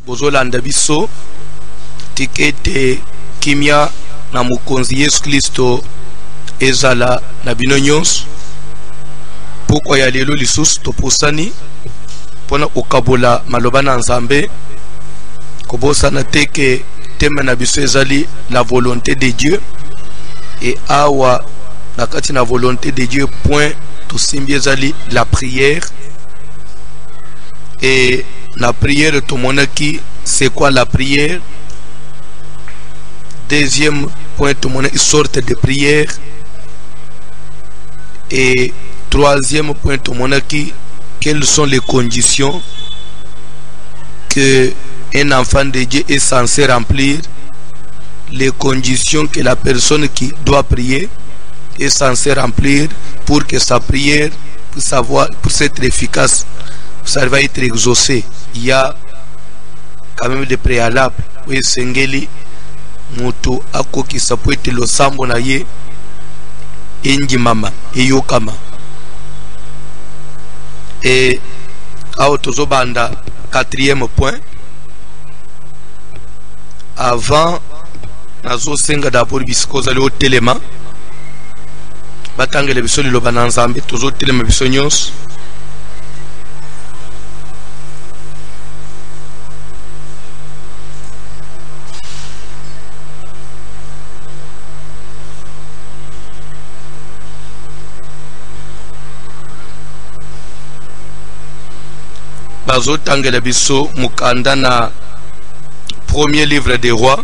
bozolanda biso tikete kimia na mokonzi Yesu Kristo ezala na bino nyonso. Pourquoi ya lelo lisusu topusani pona okabola maloba na Nzambe kobosana teke teme na biso ezali la volonté de Dieu, et awa na kati na volonté de Dieu point to simbi ezali la prière. Et la prière to monaki c'est quoi la prière? Deuxième point to monaki sorte de prière. Et troisième point to monaki quelles sont les conditions que un enfant de Dieu est censé remplir, les conditions que la personne qui doit prier est censée remplir pour que sa prière puisse être efficace, ça va être exaucé. Il y a quand même des préalables. Oui, sengeli moto ako ki sa peut être le sambo na ye enji mama eyokama. Et autozobanda quatrième point. Avant nazo senga d'abord bisikoza le telema batangele biso lilo bananzambe tozo telema biso nyonso. Bazo tangele biso mukanda na premier livre des rois,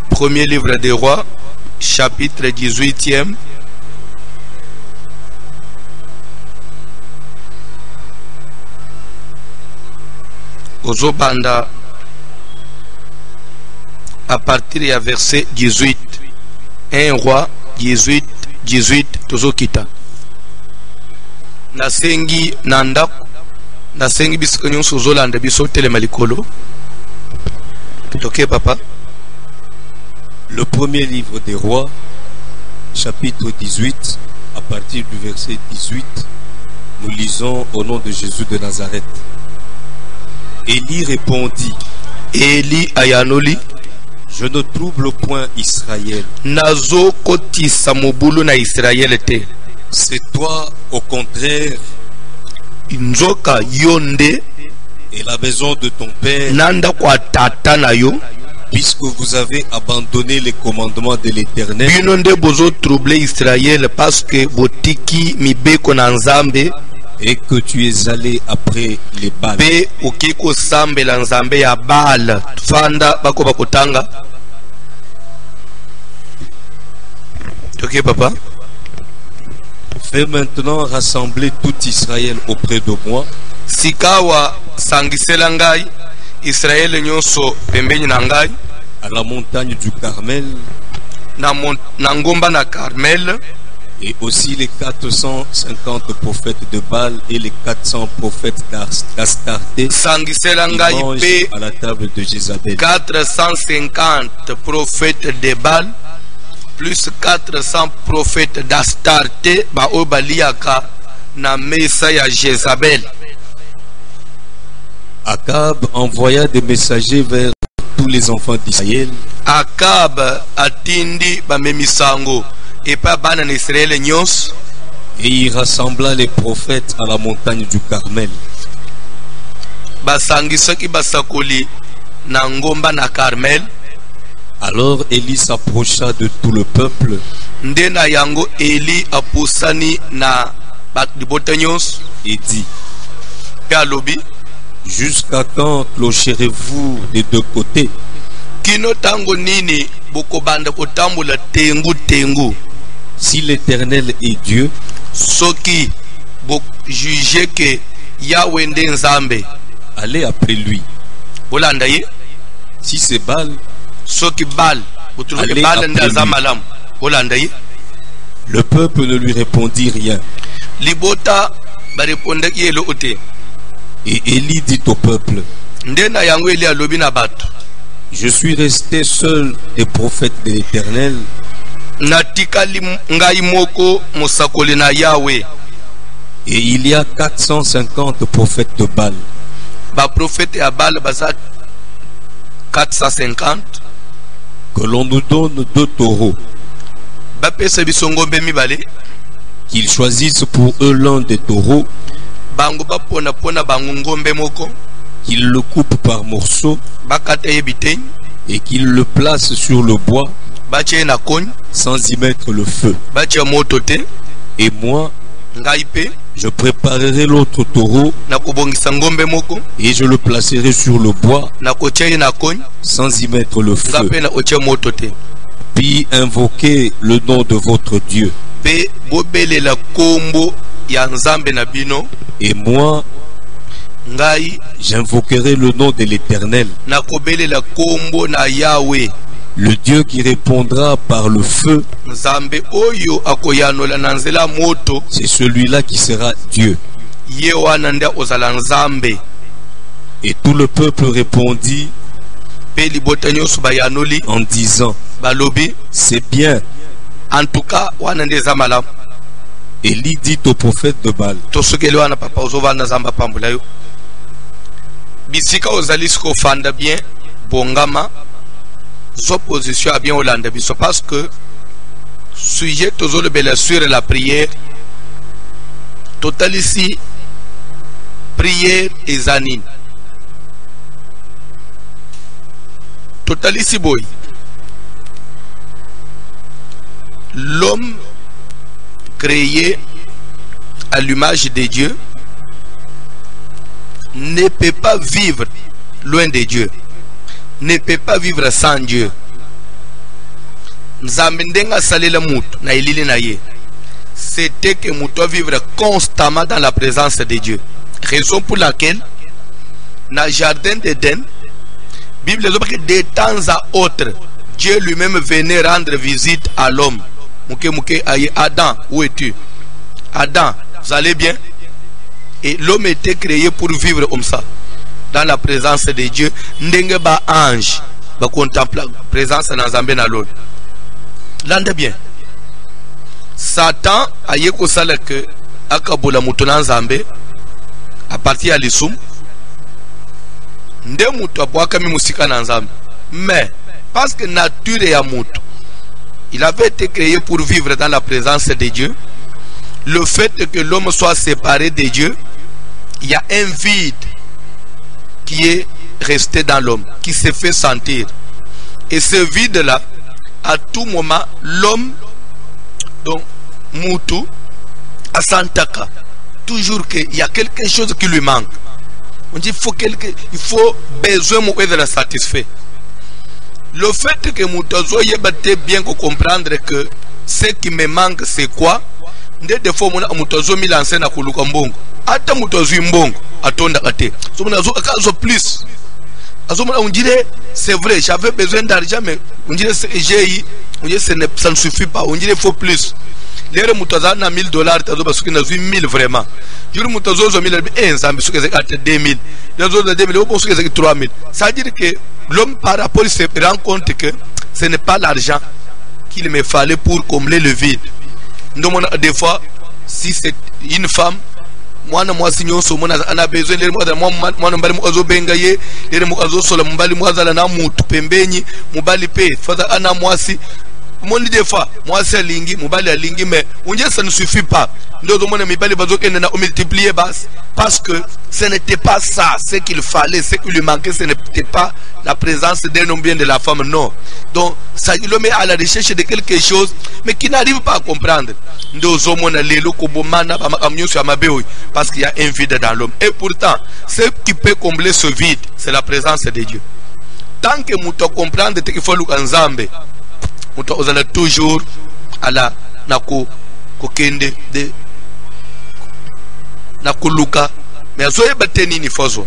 premier livre des rois, chapitre 18e. Ozobanda à partir du verset 18. 1 roi 18 tozokita. Nasengi nanda nasengi bisiko nyonso zolanda biso telema likolo. Ok papa. Le premier livre des rois, chapitre 18, à partir du verset 18, nous lisons au nom de Jésus de Nazareth. Élie répondit, Élie ayanoli, je ne trouble point Israël. Nazo koti samobulu na Israël te. C'est toi, au contraire, Nzoka yonde et la maison de ton père, nanda kwa tata na yo, puisque vous avez abandonné les commandements de l'Éternel. Binonde bozo troubler Israël parce que botiki mibeko na Nzambe et que tu es allé après les Baals. Pe ukiko sambe la Nzambe ya Baal fanda bako bakotanga. Ok papa. Fais maintenant rassembler tout Israël auprès de moi. Sikawa sangisela ngai Israël nyonso pembeni na ngai à la montagne du Carmel na ngomba na Carmel, et aussi les 450 prophètes de Baal et les 400 prophètes d'Astarté sangisela ngai pe à la table de Jézabel. 450 prophètes de Baal plus 400 prophètes d'Astarté ba obaliaka na mesa ya Jézabel. Akab envoya des messagers vers tous les enfants d'Israël. Akab atindi ba memisango et pas bana na Israël nyos, et il rassembla les prophètes à la montagne du Carmel. Basangisaki basakoli na ngomba na Carmel. Alors Élie s'approcha de tout le peuple. Ndena yango Élie apusani na batibotanyos et dit, Galobi, jusqu'à quand clocherez-vous des deux côtés? Kino tango nini bokobanda kotambula tengu tengu. Si l'Éternel est Dieu, soki bo juger que Yahweh nde Nzambe, allez après lui. Bolanda ye. Si c'est Baal, soki Baal, allez après lui. Le peuple ne lui répondit rien. Libota ba répondaki yelo ote. Et Élie dit au peuple, ndena yango Élie alobi na bato, je suis resté seul des prophètes de l'Éternel. Natikali ngai moko musakoli na Yahweh. Et il y a 450 prophètes de Baal. Ba prophète à Baal baza 450. Que l'on nous donne 2 taureaux. Ba pesa bisongo be mibale. Qu'ils choisissent pour eux l'un des taureaux. Bango ba pona pona bango ngombe moko. Qu'ils le coupent par morceaux. Ba kata yebiteng. Et qu'ils le placent sur le bois. Ba tie na kogne. Sans y mettre le feu. Ba tie moto te. Et moi, ngaipe. Je préparerai l'autre taureau et je le placerai sur le bois sans y mettre le feu. Puis invoquez le nom de votre Dieu. Et moi, j'invoquerai le nom de l'Éternel. Le Dieu qui répondra par le feu, c'est celui-là qui sera Dieu. Et tout le peuple répondit en disant, c'est bien. En tout cas, Élie dit au prophète de Baal, bisika ozalisko fanda bien bongama opposition a bien Hollande biso parce que sujet tozolo bela sur la prière total ici prière et zanine total ici boy l'homme créé à l'image de Dieu ne peut pas vivre loin de Dieu, ne peut pas vivre sans Dieu. C'était que nous devons vivre constamment dans la présence de Dieu. Raison pour laquelle, dans le jardin d'Éden, la Bible dit que de temps à autre, Dieu lui-même venait rendre visite à l'homme. Adam, où es-tu? Adam, vous allez bien? Et l'homme était créé pour vivre comme ça, dans la présence de Dieu. Ndenge ba ange, ba contempler la présence dans Zambé na l'autre. L'ande bien. Satan a yeko sala que akabola mutu na Zambé à partir à l'isum. Nde mutu abwaka mi musika na Zambé. Mais parce que nature est à mutu, il avait été créé pour vivre dans la présence de Dieu. Le fait que l'homme soit séparé de Dieu, il y a un vide qui est resté dans l'homme, qui se fait sentir. Et ce vide-là, à tout moment, l'homme, donc, Moutou, à Santaka, toujours qu'il y a quelque chose qui lui manque. On dit il faut besoin de la satisfaire. Le fait que Moutazo ait bien comprendre que ce qui me manque, c'est quoi? Des fois mutozo milanse na kuluka mbongo ata mutozo mbongo atonda kate so munazo akazo plus azomona on dirait c'est vrai j'avais besoin d'argent mais on dirait on dirait ça ne suffit pas on dirait il faut plus lere mutoza na $1000 tazo basuki na 1000 vraiment juru mutozo zo 1000 ensemble suki za 2000 les autres 2000 on suki za 3000 ça veut dire que l'homme par rapport il se rend compte que ce n'est pas l'argent qu'il me fallait pour combler le vide. Des fois, si c'est une femme, moi si on a besoin de des fois, moi c'est lingi, mais ça ne suffit pas. Parce que ce n'était pas ça, ce qu'il fallait, ce qui lui manquait, ce n'était pas la présence d'un homme bien de la femme, non. Donc, ça le met à la recherche de quelque chose, mais qui n'arrive pas à comprendre. Parce qu'il y a un vide dans l'homme. Et pourtant, ce qui peut combler ce vide, c'est la présence de Dieu. Tant que nous comprenons qu'il faut l'Anzambe, nous allons toujours à la nako kokende de nakuluka mais azoye bateni ni fozo.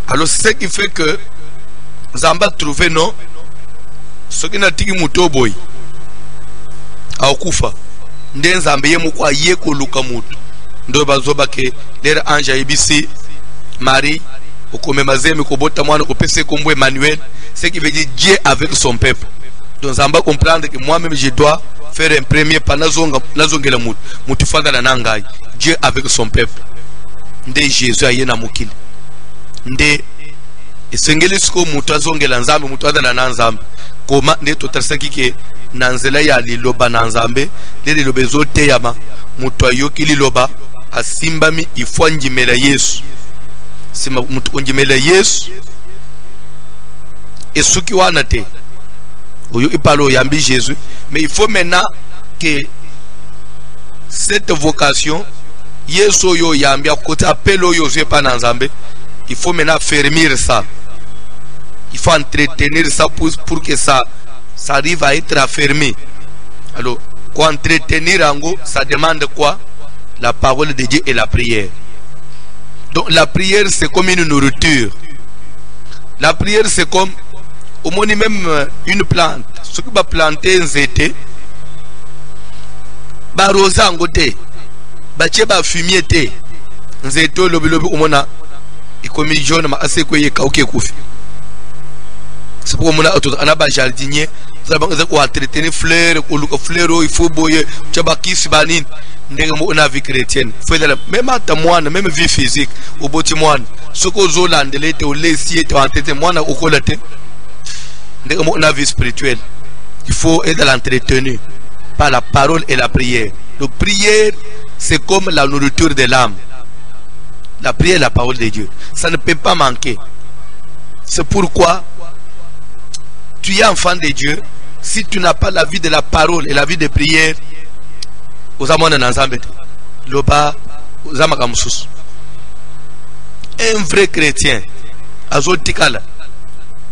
Alors c'est ce qui fait que Zamba trouvé non ce qui n'a tiki mutoboy a okufa nde Nzambe ye mukwa ye koluka mutu ndo bazoba ke lera anja ibisi Marie okome mazemi kobota mwana kopese kombo Emmanuel, ce qui veut dire Dieu avec son peuple. Donc ça va comprendre que moi-même je dois faire un premier pas nazongela mutu fanga na nangai Dieu avec son peuple. Nde Jésus aye na mukili. Nde esengeli siko mutu azongela nzambe, mutu azala na nzambe. Koma nde totarisaki ke na nzela ya liloba na nzambe, le liloba ezoteyama, mutu ayoki liloba asimbami ifo njimela Yesu. Sima mutu onjimela Yesu esuki wana te. Oyo ipalo yambi Jésus, mais il faut maintenant que cette vocation Yesu yo yambi à côté appel yo Jésus pas dans Nzambe, il faut maintenant fermer ça. Il faut entretenir ça pour que ça arrive à être affermi. Alors, pour entretenir ango, ça demande quoi? La parole de Dieu et la prière. Donc la prière c'est comme une nourriture. La prière c'est comme au moins même une plante. Ce qui va planter un zété, ba rosa angote, ba cheba fumier te, nzéto lobi lobi au moins il comme jaune ma assez quoi kauke kufi. C'est pour moi on a ba jardinier, ça va on entretenir fleurs, on fleurs il faut boyer, cheba kisi banine. On a vie chrétienne, même à moi, même vie physique, au boti moi, ce que Zoland, l'été au laissier, tu as entêté moi au colleté. On a vie spirituelle. Il faut être l'entretenu par la parole et la prière. La prière, c'est comme la nourriture de l'âme. La prière est la parole de Dieu. Ça ne peut pas manquer. C'est pourquoi tu es enfant de Dieu. Si tu n'as pas la vie de la parole et la vie de prière, un vrai chrétien,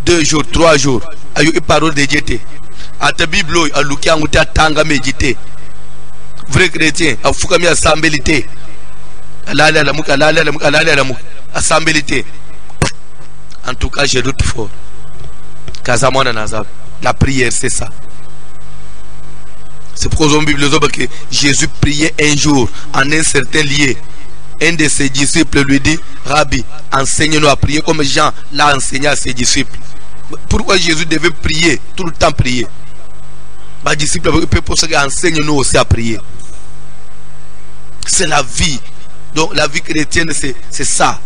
2 jours, 3 jours, a eu une parole de Dieu. A ta Bible, a luki anguta tanga méditer. Vrai chrétien, a fukami assemblité. Assemblité. En tout cas, je doute fort. La prière, c'est ça. C'est pourquoi dans la Bible que Jésus priait un jour en un certain lieu. Un de ses disciples lui dit, Rabbi, enseigne-nous à prier comme Jean l'a enseigné à ses disciples. Pourquoi Jésus devait prier, tout le temps prier? Les disciples enseigne-nous aussi à prier. C'est la vie. Donc la vie chrétienne, c'est ça.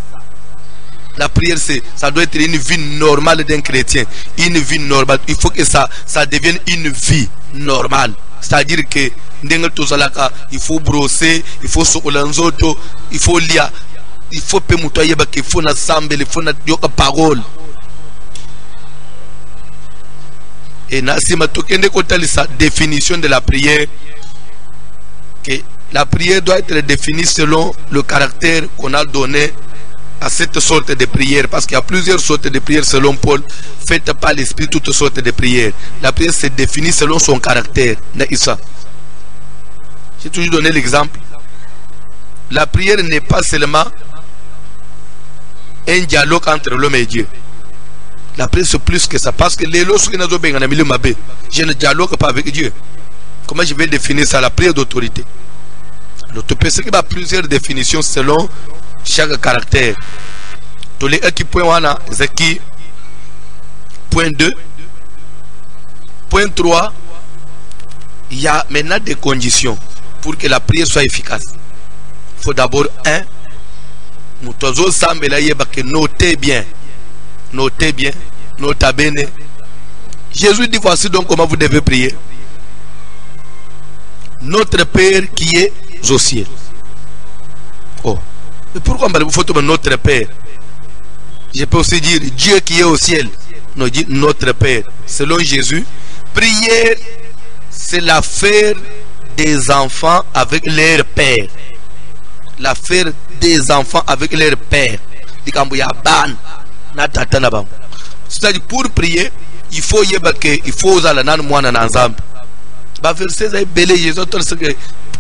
La prière, ça doit être une vie normale d'un chrétien. Une vie normale. Il faut que ça devienne une vie normale. C'est-à-dire que il faut brosser, il faut sokolanzoto, il faut lire, il faut pemutoyer, il faut n'assembler, il faut n'attendre parole. Et si ma tokende kotali sa définition de la prière, que la prière doit être définie selon le caractère qu'on a donné à cette sorte de prière, parce qu'il y a plusieurs sortes de prières selon Paul, faites par l'esprit toutes sortes de prières. La prière se définit selon son caractère. J'ai toujours donné l'exemple. La prière n'est pas seulement un dialogue entre l'homme et Dieu. La prière c'est plus que ça, parce que les lois je ne dialogue pas avec Dieu. Comment je vais définir ça? La prière d'autorité. L'autorité, il y a plusieurs définitions selon chaque caractère. Tous les point 1, Zaki, point 2, point 3, il y a maintenant des conditions pour que la prière soit efficace. Il faut d'abord notez bien, notez bene. Jésus dit voici donc comment vous devez prier. Notre Père qui est aux cieux. Oh. Mais pourquoi il faut tomber notre Père? Je peux aussi dire Dieu qui est au ciel. Non, dit notre Père. Selon Jésus, prière, c'est l'affaire des enfants avec leur Père. L'affaire des enfants avec leur Père. C'est-à-dire, pour prier, il faut aller dans le ensemble.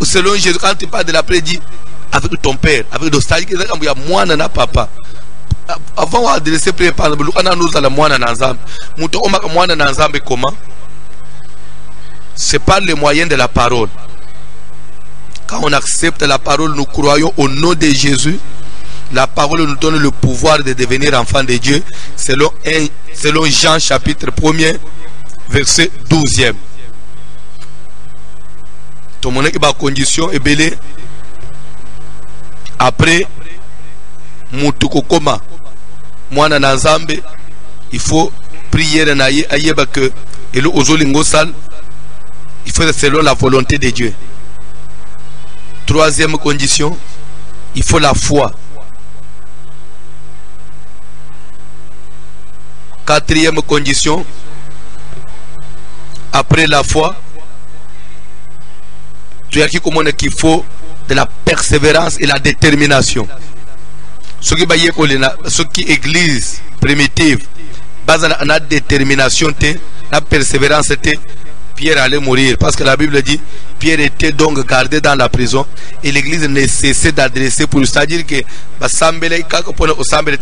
Selon Jésus, quand tu parles de la prière, dit avec ton père, avec le stade, il y a moi et papa. Avant d'adresser la prière, par exemple, nous allons moi et ensemble. Moi et ensemble, comment? C'est par le moyen de la parole. Quand on accepte la parole, nous croyons au nom de Jésus. La parole nous donne le pouvoir de devenir enfant de Dieu, selon Jean chapitre 1er, verset 12e. Tout le monde qui a condition est belé. après mutu kokoma mwana na nzambe, il faut prier na ye ayeba que elo ozolingo sal, il faut selon la volonté de Dieu. Troisième condition, il faut la foi. Quatrième condition, après la foi, tu as qui commande qu'il faut de la persévérance et la détermination. Ce qui église primitive, base à la détermination, la persévérance, Pierre allait mourir. Parce que la Bible dit, Pierre était donc gardé dans la prison et l'église ne cessait d'adresser pour lui. C'est-à-dire que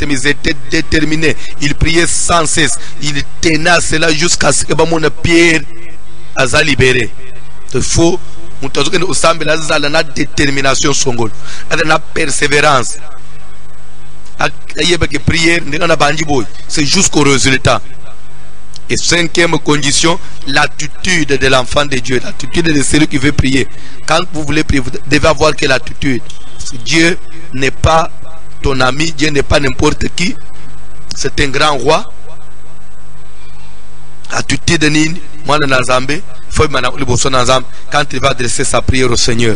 ils étaient déterminés. Ils priaient sans cesse. Ils tenaient cela jusqu'à ce que Pierre a libéré. Il faut la détermination, la persévérance. C'est jusqu'au résultat. Et cinquième condition, l'attitude de l'enfant de Dieu, l'attitude de celui qui veut prier. Quand vous voulez prier, vous devez avoir quelle attitude? Dieu n'est pas ton ami, Dieu n'est pas n'importe qui, c'est un grand roi. Attitude de moi dans Zambé, quand il va adresser sa prière au Seigneur.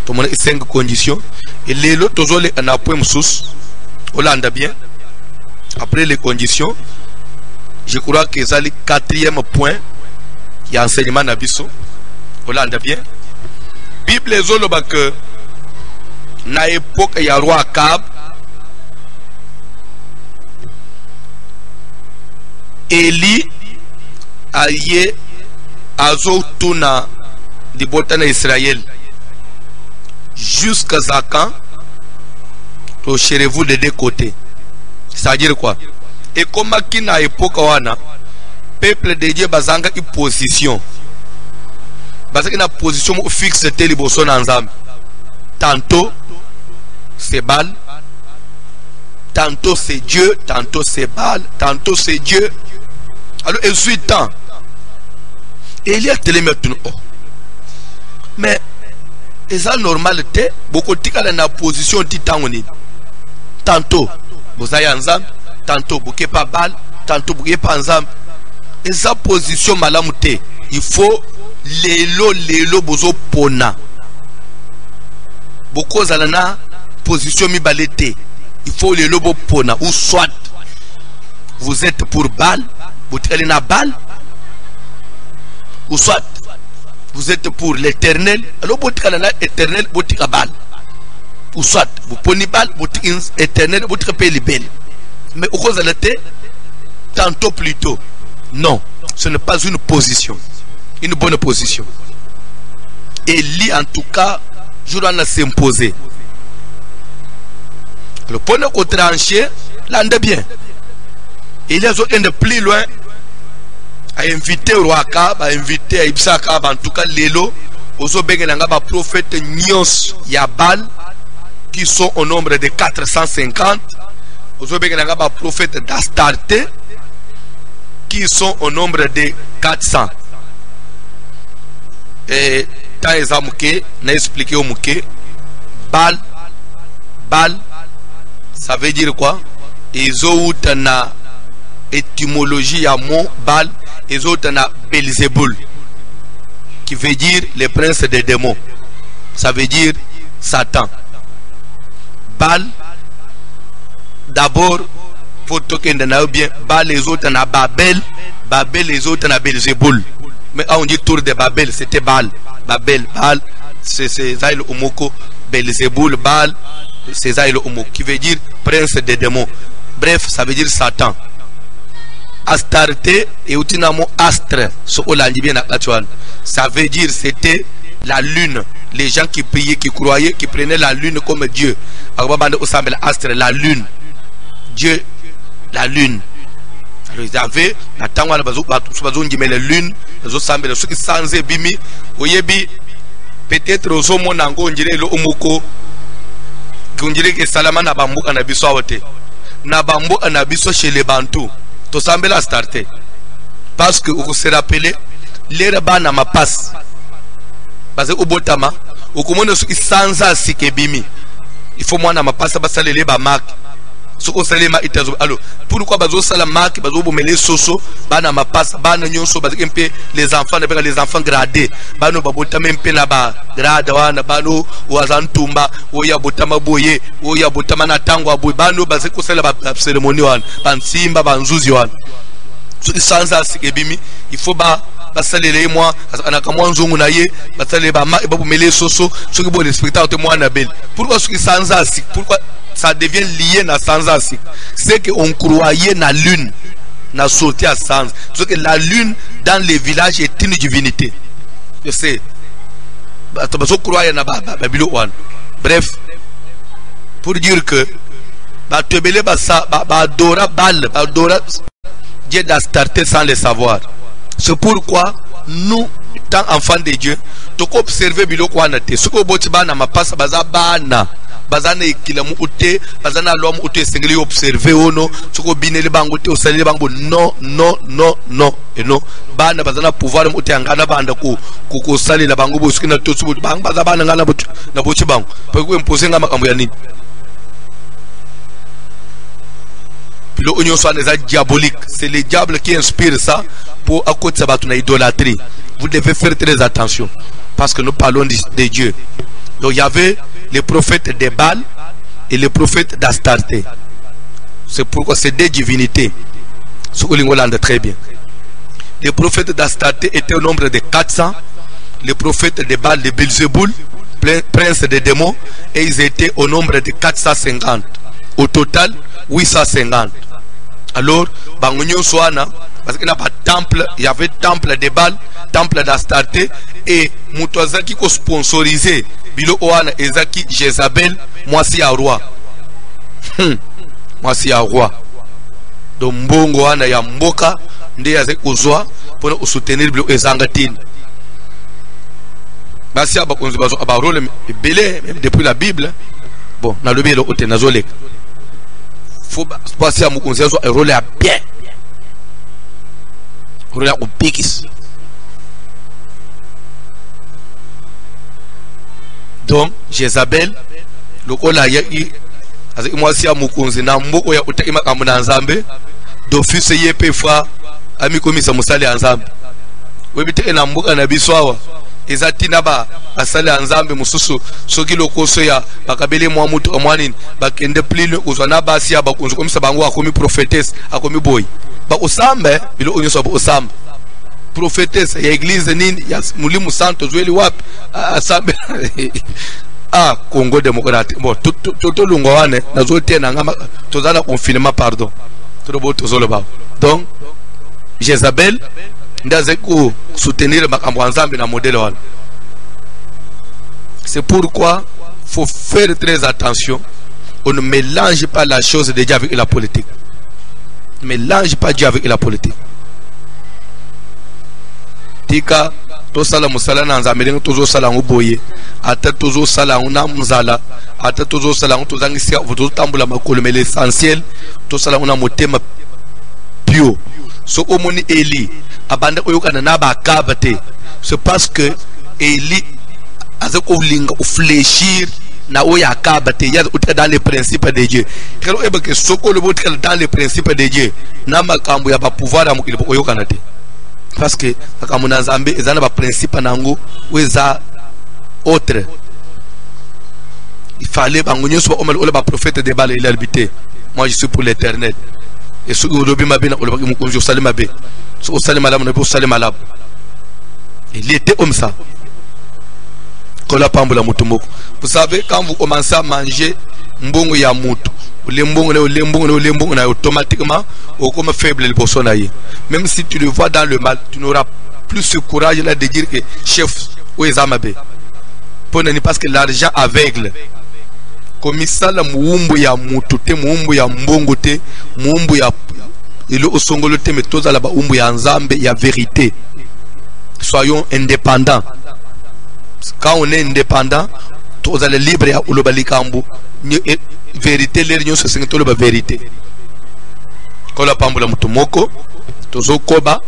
Tout le monde a 5 conditions. Et les autres, on a point sous, on l'a bien. Après les conditions, je crois que c'est le 4e point qui est enseignement Nabiso. Hollande bien. Bible zoloba que na époque il y a roi Akab, Eli aye azotuna di botana Israël jusqu'à Zakan, cherchez-vous de deux côtés. C'est-à-dire quoi? Et comme qui na époque wana peuple de Dieu bazanga une position, parce que na position fixe teli boso na nzambe. Tantôt c'est Baal, tantôt c'est Dieu, tantôt c'est Baal, tantôt c'est Dieu. Alors ensuite temps et il y a télé maintenant. Mais c'est normal te beaucoup tika na position titangoni. Tantôt bozaya nzambe, tantôt bouquet pas Baal, tantôt bouquet pas nzambe. Et sa position malamute, il faut lelo bozo pona. Beaucoup zalana position mi balete, il faut lelo bo pona. Ou soit vous êtes pour Baal, vous êtes na Baal, ou soit vous êtes pour l'éternel, alors vous êtes na éternel, vous êtes Baal. Ou soit vous prenez Baal, vous êtes éternel, vous êtes Bel. Mais au cause de l'été, tantôt plutôt. Non, ce n'est pas une position, une bonne position. Élie, en tout cas, je dois s'imposer. Le point de tranché, l'an de bien. Et les autres de plus loin, a invité au roi Akab, a invité à Ibsa Akab, en tout cas, Lélo, aux autres prophètes Nyos Yabal, qui sont au nombre de 450. Aux autres prophètes d'Astarte, qui sont au nombre de 400. Et tant que n'a expliqué au Mouké, Baal, ça veut dire quoi? Ils ont une étymologie à mot Baal, ils ont une Belzéboul, qui veut dire le prince des démons. Ça veut dire Satan. Baal, d'abord, faut toquer bien. Baal les autres na Babel, Babel les autres na Belzéboul. Mais on dit tour de Babel, c'était Baal. Babel, Baal, c'est Zaïl Omoko, Belzéboul, Baal, c'est Zaïl Omoko, qui veut dire prince des démons. Bref, ça veut dire Satan. Astarte et Utinamo Astre, ça veut dire c'était la lune. Les gens qui priaient, qui croyaient, qui prenaient la lune comme Dieu. Astre, la lune. Dieu, la lune. Alors ils avaient la tangwa la la lune, les autres semblent ceux qui sans bimi, oyebi peut-être au somo nango njire lo omoko, kunjire que salama na bambu anabiso awote, na bambu anabiso chez les Bantous, to semble la starter, parce que vous se rappelez, les rabbins na ma passe, parce que au botama, au commande ceux qui sans asike bimi, il faut moi na mapasa basalele ba marque soko salema itazo. Alors pourquoi bazo sala marque bazo bomele soso bana mapasa bana nyonso bazike mpe les enfants na les enfants gradés bano babota mpe na ba grade wana bano wazantumba oya botama boye oya botama na tango aboy bano baziko sala ba cérémonie wana bansimba banzuzi wana so isanza sikebimi il faut ba basalele moi anaka mwa nzungu na ye basalele ba ma babomele soso soki bo respecter te moi na belle. Pourquoi soki sanza sik pourquoi ça devient lié na sanza sik? C'est que on croyait na lune na sorti à sans. C'est que la lune dans les villages est une divinité. Je sais. Bato croyait na babilo one. Bref, pour dire que bato belé ba sa ba adora bal ba adora Dieu d'Astarté sans le savoir. C'est pourquoi nous, tant enfants de Dieu, tu peux observer biloko wana te. Ce que boti bana mapasa baza bana, bazana ekilamu ute, bazana lomu ute sengeli observer ono. Ce que bineli bango te osaleli bango non non non non et non. Bana bazana pouvoir ute angana banda ko sali la bango boski na to subu bang baza bana ngana boti na boti bango. Pour que imposer ngama kambo ya nini? Diabolique, c'est le diable qui inspire ça pour à côté de la idolâtrie. Vous devez faire très attention parce que nous parlons de Dieu. Donc il y avait les prophètes de Baal et les prophètes d'Astarté. C'est pourquoi c'est des divinités. Ce que l'Ingolande très bien. Les prophètes d'Astarté étaient au nombre de 400. Les prophètes de Baal, de Belzéboul, prince des démons, et ils étaient au nombre de 450. Au total, 850. Alors, Bangonyo Soana, parce qu'il n'y a pas de temple, il y avait temple de Baal, temple d'Astarté, et Moutouazaki qui sponsorisé, Bilo Oana, Ezaki, Jézabel, moi si à roi. Moi si à roi. Donc, Mbongo Oana, ya Mboka, Nde Yazek Ozoa, pour soutenir Bilo Ezangatine. Basi à Bakonzi Bazo, à Barole, belé, même depuis la Bible. Bon, dans le bien, le côté Nazolek. Faut passer à mon conseil un rôle à bien, rôle à piquis. Donc Jézabel le rôle à yaki avec moi si à mon conseil na mboko ya utakima kamuna nzambe d'office yepe fa ami komisa musali nzambe webite na mboka na biswawa ezatina ba basali nzambe mususu soki lokoso ya bakabele mwa mutu amwanini bakende plile uzwana basi ya bakunzu komisa bango akomi prophétesse akomi boy ba osambe bilo onyoso ba osambe prophétesse ya église nini ya mulimu santo zweli wapi asambe ah Congo démocratique bon tout lungo wane nazo tena ngama tozala confinement pardon tout bo tozolo ba. Donc Jézabel ndaze ko soutenir makambo nzambe na modèle wana. C'est pourquoi il faut faire très attention. On ne mélange pas la chose de Dieu avec la politique. Ne mélange pas Dieu avec la politique. Tika to sala musala na nzambe tozo sala ngoboye ata tozo sala una muzala ata tozo sala to zangisia voto tambula makolo mais l'essentiel to sala una motema pio. So omoni Eli abanda oyokana na bakabate. C'est parce que Eli azeko linga ou fléchir na oya kabate ya dans les principes de Dieu. Kero eba ke soko le bot dans les principes de Dieu na makambo ya ba pouvoir amu ile oyokana te. Parce que makambo na nzambe ezana ba principe nango weza autre. Il fallait bangonyo so omal ola ba prophète de Baal il habité. Moi je suis pour l'Éternel. Et ce que vous l'obéissez bien, on le dit, vous salez bien. Vous salez malade, vous salez malade. Il était comme ça. Vous savez, quand vous commencez à manger mbongo ya mutu, le automatiquement, au comme faible le bossonaye. Même si tu le vois dans le mal, tu n'auras plus ce courage là de dire que chef, où est Zamabe. Parce que l'argent aveugle. Komisala muumbu ya mutu te muumbu ya mbongo te muumbu ya ilo osongolo te mais toza la ba umbu ya nzambe ya vérité. Soyons indépendants. Quand on est indépendant, toza le libre ya ulobalikambu vérité l'union se singito le ba vérité. Kola pambula mutu moko tozo koba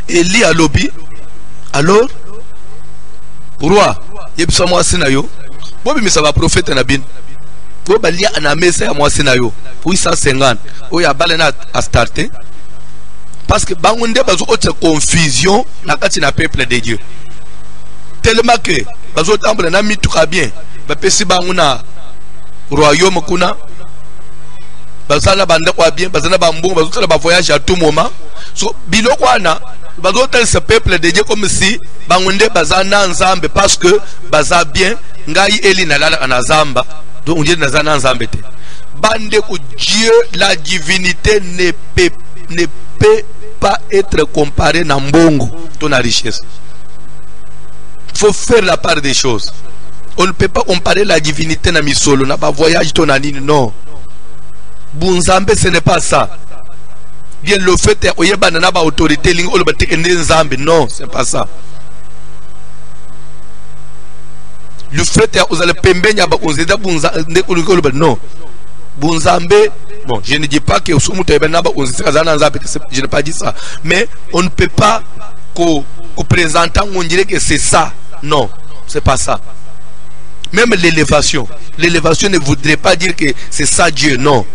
Eli alobi alors roi yebisa moi sinayo bobi misaba prophète na bin bo balia na mesa ya mwasi na yo 850 o ya balena a starter parce que bangunde bazo ote confusion na kati na peuple de Dieu tellement que bazo tambula na mituka bien ba pesi banguna royaume kuna bazala banda kwa bien bazana bambongo bazo tala ba voyage à tout moment so biloko wana bazo tel ce peuple de Dieu comme si bangunde bazana nzambe parce que baza bien ngai eli na lala anazamba donc on dit nazana nzambe te bande ko Dieu la divinité ne peut pas être comparé na mbongo ton richesse. Faut faire la part des choses. On ne peut pas comparer la divinité na misolo na ba voyage ton anine non. Bunzambe ce n'est pas ça. Bien le fait est oyeba na ba autorité lingo le bateke nzambe non, c'est pas ça. Le fait est vous allez pembenya ba onzeda bunza ndeko non. Bunzambe, bon, je ne dis pas que je n'ai pas dit ça, mais on ne peut pas présenter, on dirait que c'est ça. Non, c'est pas ça. Même l'élévation ne voudrait pas dire que c'est ça Dieu, non.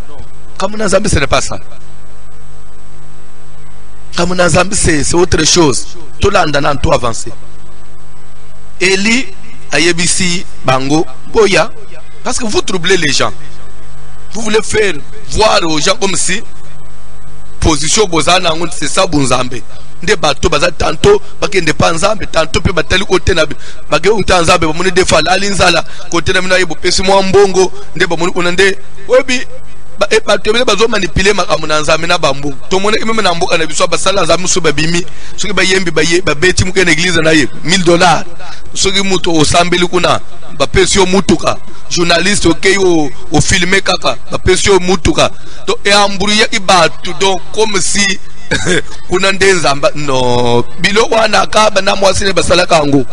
Comme Nazambe, ce n'est pas ça. Comme Nazambe, c'est autre chose. Tout là, on a tout avancé. Eli, Ayebisi, Bango, Boya, parce que vous troublez les gens. Vous voulez faire voir aux gens comme si position bozana c'est ça bunzambe nde bato baza tantôt bakende panzambe tantôt pe batali côté na bage untanzambe bamuni defala alinzala côté na mina yebo pesi mo mbongo nde bamuni kunande obi bato bele bazo manipuler makamuna nzambe na bambu to mona imeme na mboka na biso basala nzambe so babimi soki bayembi baye babeti mu kene église na ye $1000 soki muto osambeli kuna bapesi yo mutuka journaliste okay au filmer kaka bapesi yo mutuka to e ambrouiller ibatu donc comme si kuna ndenzamba no bilo wana ka bana mwasi ne basala kango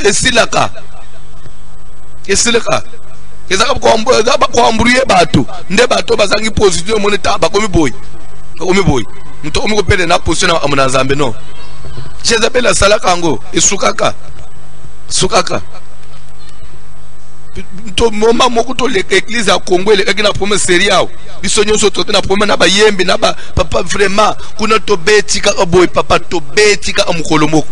esilaka ezaka ko ambrouiller batu nde bato bazangi position moneta bakomi boy mto omi ko pele na position na amuna nzambe non Jezabel a sala kango esukaka sukaka to moma moko to l'église à Congo le na promesse seriao biso nyonso to na promesse na bayembi na ba papa vraiment kuna to betika boy papa to betika amukolo moko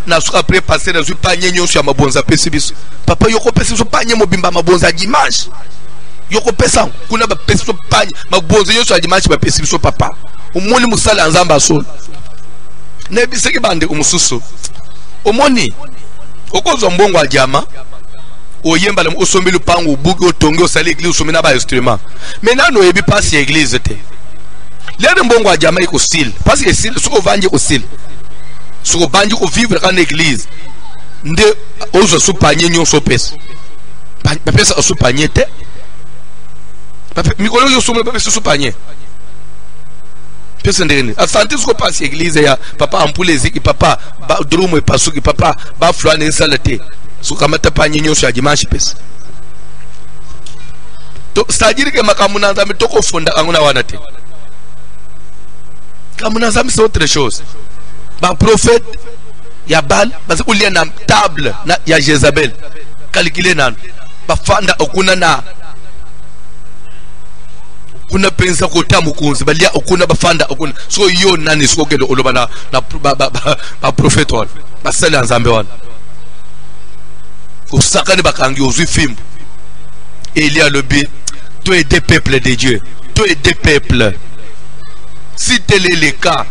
na suka prépasser na zu panye nyonso ya mabonza pesi biso papa yoko pesi so panye mobimba mabonza dimanche yoko pesa kuna ba pesi so panye mabonza nyonso ya dimanche ba pesi biso papa umoni musala nzamba so ne biseki bande umususu omoni okozwa mbongo a diama oyemba le osombi lupango buki otongi osali église osomi na ba instrument mais nano yebi passe église te le mbongo a diama iko style parce que style soko vangi ko style soko bangi ko vivre en église nde ozo supanye nyonso pesa pesa supanye te mikolo yo somo pesa supanye pesa ndeni asante soko passe église ya papa ampule ziki papa ba drumo epasuki papa ba flwane salate soko mata panye nyonso ya dimanche pesa to c'est-à-dire que makamuna nzambe toko fonda anguna wana te kamuna nzambe c'est autre chose ba prophète ya bal basi ulia na table na ya Jezabel calculer nan ba fanda okuna na kuna pensa ko tamu kunzi balia okuna bafanda okuna so yo nani siko kedo oloba na ba prophète wana basala nzambe wana osakani bakangi ozwi fimbo Elia lobi toi et des peuples de Dieu toi et des peuples si tel est le cas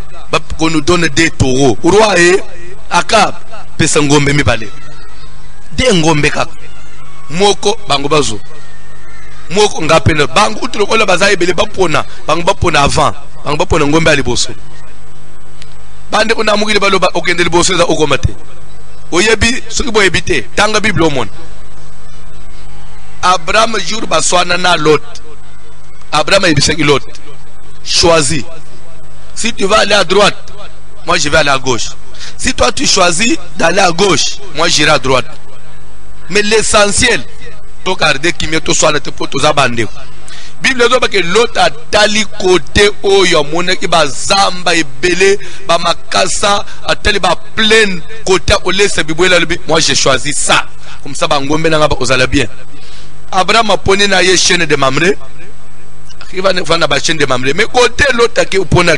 qu'on nous donne des taureaux roi et Akab pesa ngombe mibale de ngombe kaka moko bango bazo moko ngapena bango utlo kola bazaye bele bapona bango bapona avant bango bapona ngombe ali boso bande kuna mugile baloba okende liboso za okomate oyebi soki boye bité tanga bible omon Abraham jour baswana na Lot Abraham ebisaki Lot choisis si tu vas aller à droite moi je vais aller à gauche si toi tu choisis d'aller à gauche moi j'irai à droite mais l'essentiel to garder qui met to soit te poto za bande Bible zo ba ke Lot atali côté oyo monaki ba zamba ebele ba makasa atali ba pleine côté olese bibwela moi j'ai choisi ça comme ça bangombe na ngaba ozala bien. Abraham a poni na ye chaîne de Mamré. Il va na ba chaîne de Mamré. Mais côté l'autre qui opona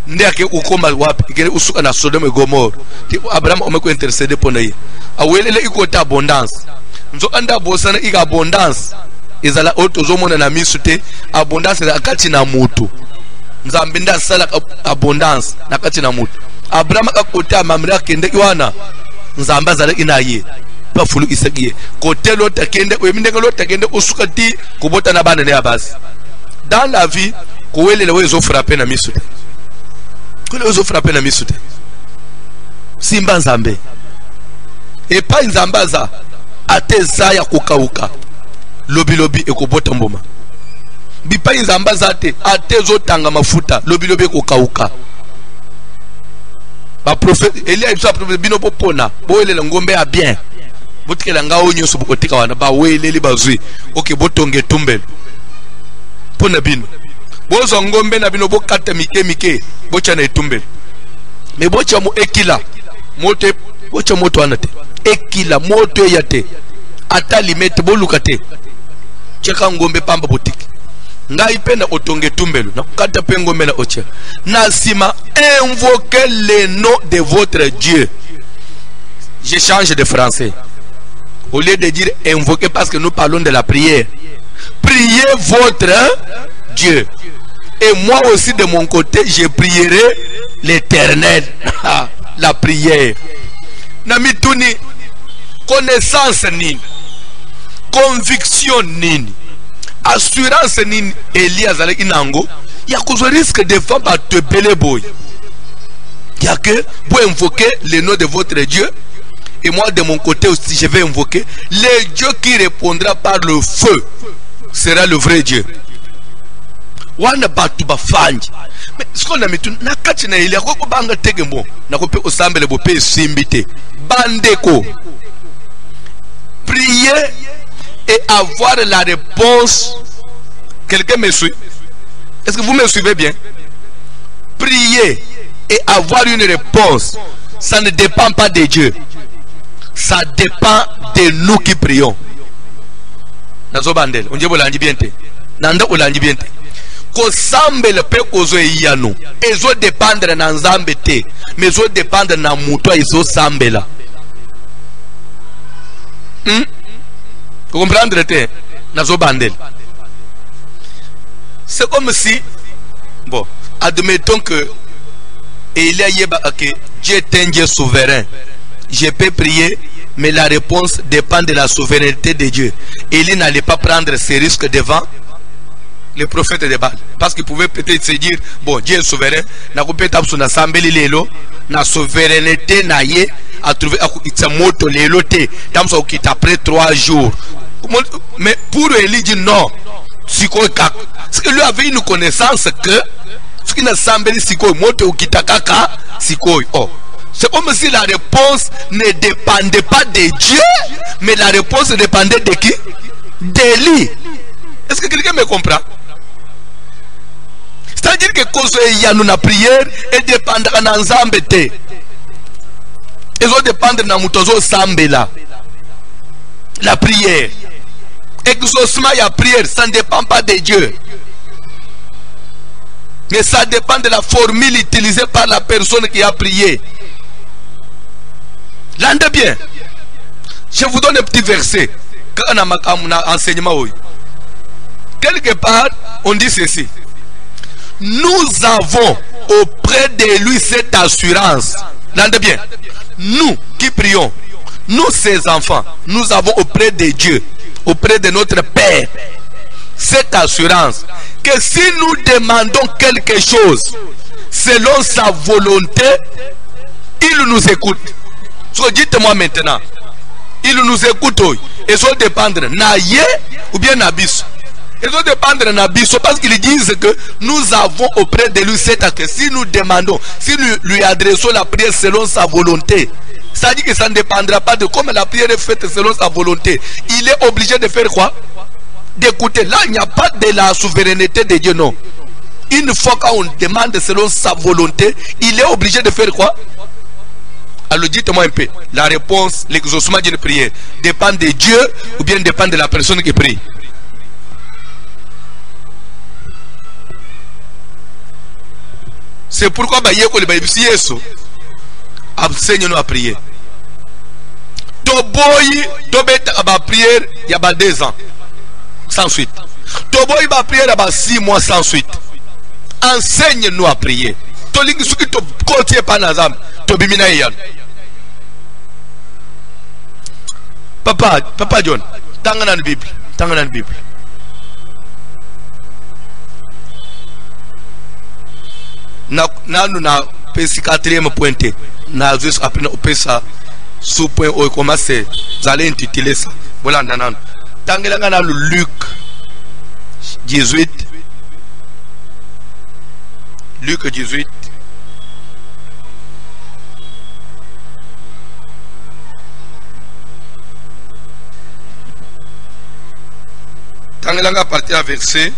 ndeke ukoma wapi ikere usuka na Sodome et Gomorre. Abraham omeko intercéder pona ye. Awelele ikota abondance. Nzo anda bosana ika abondance. Ezala otozomona na misute abondance na kati na mutu. Nzambe nda sala abondance na kati na mutu. Abraham akota Mamré akende wana. Nzamba zala inaye. Pas fulu isagiye. Côté l'autre kende oyemindenge l'autre kende usukati kubota na bana ne abasi. Dans la vie, kowelele wezo frapper na misute. Kole wezo frapper na misute. Simba nzambe. Et pas nzambaza ateza ya kukauka. Lobi lobi ekobota mboma. Bipa nzambaza atezo tanga mafuta lobi lobi ekokauka. Ba prophète Elia ibsa prophète bino popona boelela ngombe ya bien. Botikela ngao nyoso bokotika wana ba weleli bazwi. Okay botonge tumbelo. Pona bino. Bozo ngombe na bino bokata mike bocha na etumbelo. Me bocha mo ekila. Moto bocha moto anate. Ekila moto yate. Ata limete bolukate. Cheka ngombe pamba botiki. Ngai penda otonge tumbelo na kukata pe ngombe na oche. Na sima invoquez le nom de votre Dieu. Je change de français. Au lieu de dire invoquer parce que nous parlons de la prière. Priez votre Dieu. Et moi aussi de mon côté, je prierai l'Éternel. La prière. Namituni, connaissance nini, conviction nini, assurance nini, Elias avec inango, il y a cause risque de faire te belle boy. Il y a que pour invoquer le nom de votre Dieu. Et moi de mon côté aussi je vais invoquer le Dieu qui répondra par le feu. Sera le vrai Dieu. Wana batu bafanji. Mais ce qu'on a mis na kati na ile ko banga tegembo na ko pe osambele bo pe simbite. Bandeko. Prier et avoir la réponse. Quelqu'un me suit? Est-ce que vous me suivez bien? Prier et avoir une réponse, ça ne dépend pas de Dieu. Ça dépend de nous qui prions. Nazo bandel, on dit bolandi biente. Nanda bolandi biente. Ko sambele pe kozo yano. Ezo dépendre na nzambe te, mais ezo dépendre na muto ezo sambela. Vous comprenez te? Nazo bandel. C'est comme si, bon, admettons que il y a que Dieu est un Dieu souverain. Je peux prier, mais la réponse dépend de la souveraineté de Dieu. Élie n'allait pas prendre ses risques devant les prophètes de Baal. Parce qu'il pouvait peut-être se dire, bon, Dieu est souverain. Na kupeta sur na sambeli lelo, na souveraineté na ye, a trouvé à itsa moto lelo te. Tam sa okita après 3 jours. Mais pour Élie dit non. Parce que lui avait une connaissance que ce qui n'a sambeli siko moto okita kaka siko. Oh. C'est comme si la réponse ne dépendait pas de Dieu, mais la réponse dépendait de qui? D'Élie. Est-ce que quelqu'un me comprend? C'est-à-dire que quand il y a une prière, elle dépend de Nzambe te. Elle doit dépendre de Namutozo Sambela. La prière. Exaucement et la prière, ça ne dépend pas de Dieu. Mais ça dépend de la formule utilisée par la personne qui a prié. L'endez bien. Je vous donne un petit verset. Quand on a enseignement, quelque part, on dit ceci. Nous avons auprès de lui cette assurance. L'endez bien. Nous qui prions, nous ses enfants, nous avons auprès de Dieu, auprès de notre Père, cette assurance que si nous demandons quelque chose selon sa volonté, il nous écoute. So, dites-moi maintenant, il nous écoute. Et ça dépendre naïe ou bien nabis. Et ça dépendre nabis parce qu'ils disent que nous avons auprès de lui cette que si nous demandons, si nous lui adressons la prière selon sa volonté, ça dit que ça ne dépendra pas de comment la prière est faite selon sa volonté. Il est obligé de faire quoi? D'écouter. Là, il n'y a pas de la souveraineté de Dieu, non. Une fois qu'on demande selon sa volonté, il est obligé de faire quoi? Alors dites-moi un peu, la réponse, l'exaucement d'une prière, dépend de Dieu ou bien dépend de la personne qui prie? C'est pourquoi enseigne-nous à prier. Toboyi, tobeta à prière, il y a 2 ans, sans suite. Toboyi va prière, il y a 6 mois, sans suite. Enseigne-nous à prier. Tolingi suki to kotie panazam, tobimina yan. Papa John, tangana na Bible, tangana na Bible. Na pesi 4e pointe. Na juste après pesa sous point au commence vous allez intituler ça. Voilà nan. Tangela ngana Luc 18. Luc 18. Tangela ngana partir à verset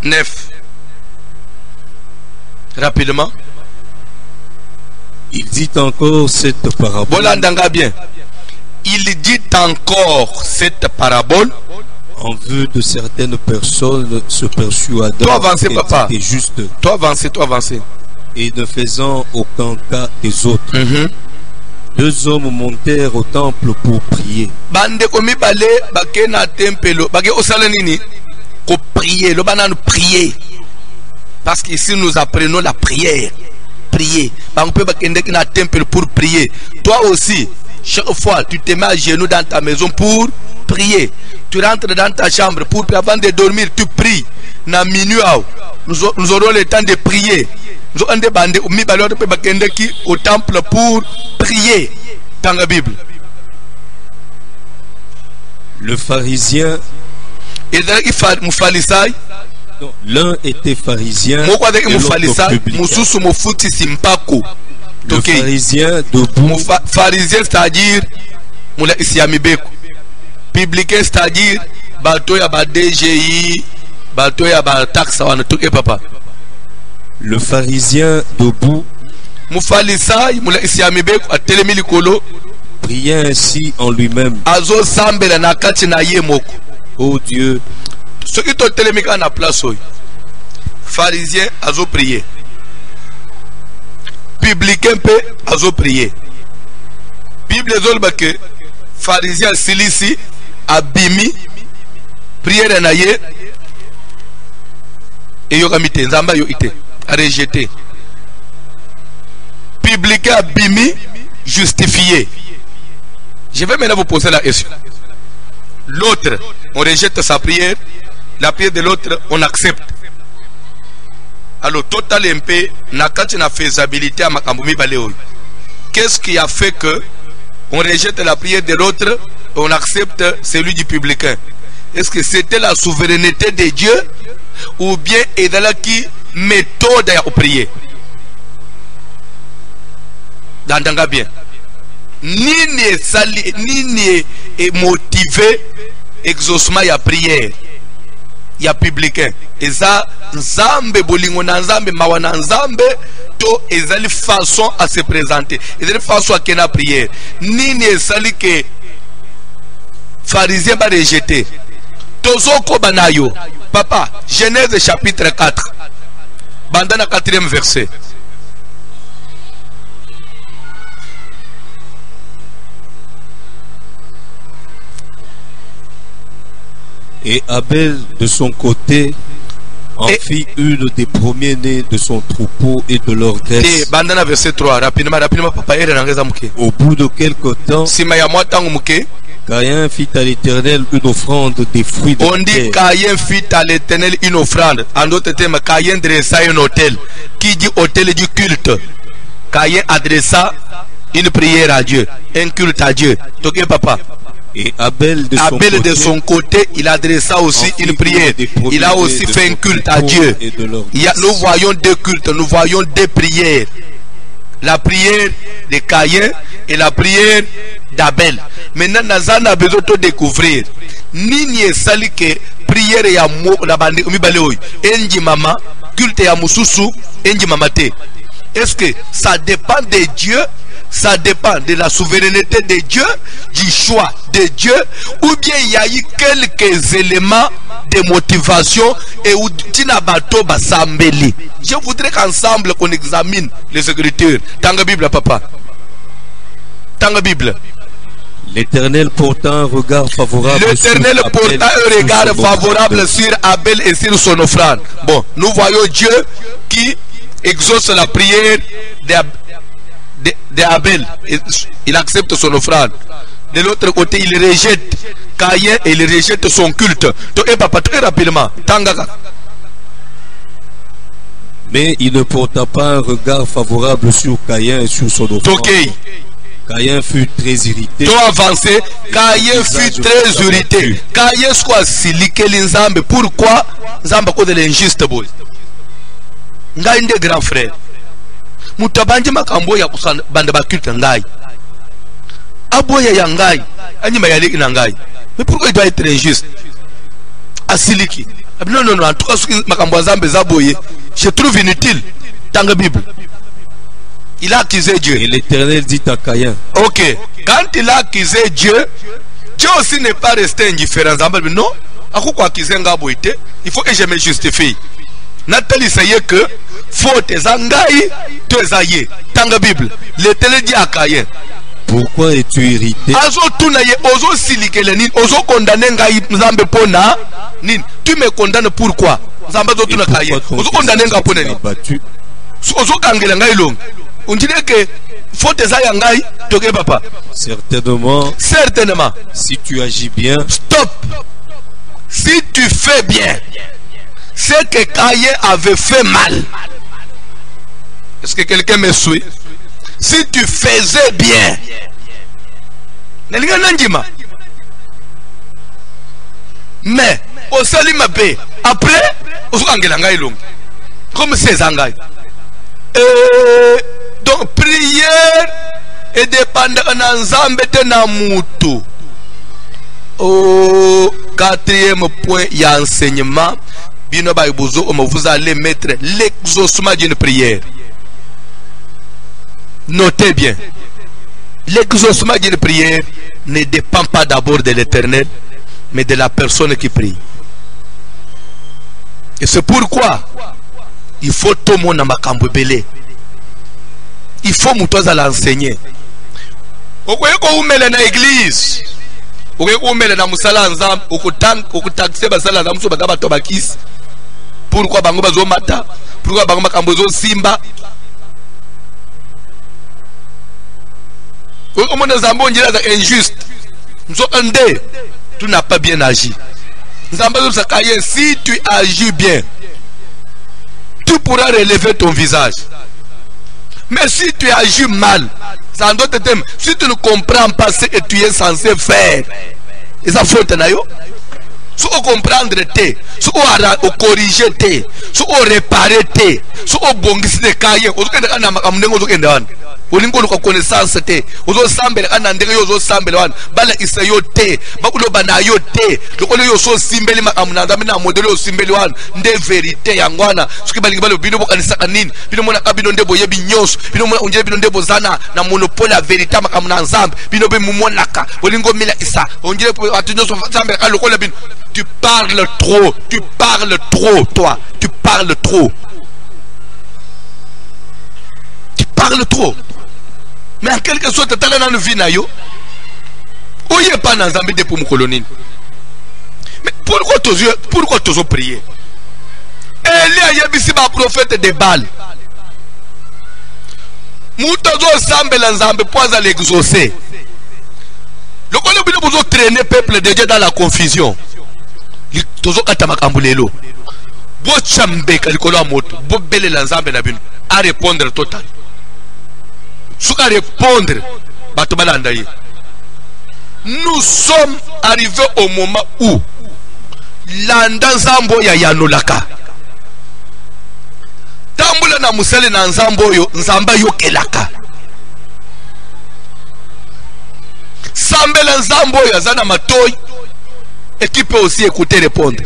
9. Rapidement. Il dit encore cette parabole. Voilà, bien. Il dit encore cette parabole en vue de certaines personnes se persuadant qu'elles étaient justes. Toi avancer. Et ne faisant aucun cas des autres. 2 hommes montèrent au temple pour prier. Bande komi bale bakena tempelo bake osala nini ko prier lo bananu prier parce qu'ici nous apprenons la prière. Prier. On peut dans un temple pour prier. Toi aussi, chaque fois, tu te mets à genoux dans ta maison pour prier. Tu rentres dans ta chambre pour prier. Avant de dormir, tu pries. Na minuit, nous aurons le temps de prier. Nous aurons des bandes au temple pour prier. Dans la Bible. Le pharisien. L'un était pharisien. Le pharisien debout. Pharisien, c'est-à-dire publicain, c'est-à-dire bateau ya ba DGI, bateau ya ba taxe wana tout papa. Le pharisien debout. Priait ainsi en lui-même. Oh Dieu, ce qui te télémique en place, pharisien azo prier, publicain peut azo prier. Bible zolba que pharisien silisi abimi prière naye et yo kamite nzamba yo ite a rejeté. Publicain abimi justifié. Je vais maintenant vous poser la question. L'autre, on rejette sa prière. La prière de l'autre, on accepte. Alors, total MP, n'a na faisabilité à Makambumi Baléo. Qu'est-ce qui a fait que on rejette la prière de l'autre et on accepte celui du publicain? Est-ce que c'était la souveraineté de Dieu ou bien est dans la qui méthode à prier? D'entendre bien. Ni est motivé exaucement à prière. Il y a publicain. Et ça, Nzambe bolingo na Nzambe mawana Nzambe to ezali façon à se présenter. Ezali façon à kena prière. Nini ezali que pharisien va rejeter. Tozoko banayo. Papa, Genèse chapitre 4. Bandana 4e verset. Et Abel, de son côté, en fit une des premiers-nés de son troupeau et de leur graisse. Bandana verset 3, rapidement, papa. Au bout de quelque temps, Caïn fit à l'Éternel une offrande des fruits de on dit Caïn fit à l'Éternel une offrande. En d'autres termes, Caïn dressa un autel. Qui dit autel du culte? Caïn adressa une prière à Dieu, un culte à Dieu. Donc, papa. Et Abel de son côté, il adressa aussi une prière. Il a aussi fait un culte à Dieu. Nous voyons 2 cultes, nous voyons 2 prières. La prière de Caïn et la prière d'Abel. Maintenant, nous avons besoin de découvrir. Ni sali que prière ya la bande umibaleoy. Enji mama, culte ya mususu, enji mamate. Est-ce que ça dépend de Dieu? ça dépend de la souveraineté de Dieu, du choix de Dieu, ou bien il y a eu quelques éléments de motivation et où Tinabato Basambeli. Je voudrais qu'ensemble qu'on examine les Écritures. Tanga Bible, papa. Tanga Bible. L'Éternel porta un regard favorable. L'Éternel porta un regard favorable sur Abel et sur son offrande. Bon, nous voyons Dieu qui exauce la prière d'Abel. Il accepte son offrande. De l'autre côté, il rejette Caïn et il rejette son culte. Et papa, très rapidement, Tangaka. Mais il ne porta pas un regard favorable sur Caïn et sur son offrande. Caïn fut très irrité. Toi avancé, Caïn fut très irrité. Caïn soit siliqué l'inzambe. Pourquoi? Zamba cause de l'injuste boy. Ngai ndi grand frère. Mutabanje makambo ya kusanda banda bakulte ngai. Aboya ya ngai, anyima ya leki na ngai. Mais pourquoi il doit être injuste? Asiliki. Non, non, non, en tout cas, makambo zambe zaboye, je trouve inutile. Dans la Bible. Il a accusé Dieu. Et l'Éternel dit à Caïn. Ok. Quand il a accusé Dieu, Dieu aussi n'est pas resté indifférent. Non. Il faut que je me justifie. Nathalie sait que faute est zangai, tu es aïe. Dans la Bible, l'Éternel dit à Caïn. Pourquoi es-tu irrité? Tu me condamnes pourquoi? On dirait que faute est papa. Certainement. Certainement. Si tu agis bien. Stop. Si tu fais bien, c'est que Caïn avait fait mal. Est-ce que quelqu'un me suit? Si tu faisais bien, mais au salima paix après comme c'est zangai. Donc prière et dépendant d'Anzambe na mutu. Au quatrième point, il y a enseignement. Vous allez mettre l'exaucement d'une prière. Notez bien, l'exaucement d'une prière ne dépend pas d'abord de l'Éternel, mais de la personne qui prie. Et c'est pourquoi il faut tout le monde à Makambouébélé. Il faut que l'enseigner. Vous voyez qu'on met dans l'église, vous voyez qu'on met dans la ensemble, vous taxez la pourquoi bango bazo mata, pourquoi bango makambozo simba. Comment nous avons dit injuste? Tu n'as pas bien agi. Si tu agis bien, tu pourras relever ton visage. Mais si tu agis mal, ça d'autres thèmes, si tu ne comprends pas ce que tu es censé faire, et ça faut te nayo. Si on comprendre te, si on corriger te, si on réparer te, si on bongisi de cahier, on olingo ko connaissance te ozo sambela kana ndenge yo zo sambela wana bala isayo te bakulo bana yo te lokolo yo so simbeli makamuna mina modelo yo simbeli wana nde vérité yangwana suki balingi balo bino bokanisa kanini bino mona kabino ndebo yebi nyonso bino mona unje bino ndebo zana na monopole la vérité makamuna nzambe bino be mumonaka olingo mila isa unje atu nyonso sambela ka lokolo bino. Tu parles trop toi, tu parles trop. Tu parles trop. Mais en quelque sorte, tu as dans le vinayo. Où il n'y a pas dans Zambie de pour mon colonie. Mais pourquoi tu as prié? Elia yebisi ba prophète de Baal. Moutazo sambe la Zambie pour l'exaucer. Le colonie bino bozo traîner peuple de Dieu dans la confusion. Tozo katamakambulelo. Bo chambe kalikolo amoto. Bo bele la Zambie na bino. À répondre total. Souka répondre, nous sommes arrivés au moment où landa nzambo ya yanolaka. Tambula na musele na nzambo yo nzamba yo kelaka. Sambela nzambo ya zana matoi et qui peut aussi écouter répondre.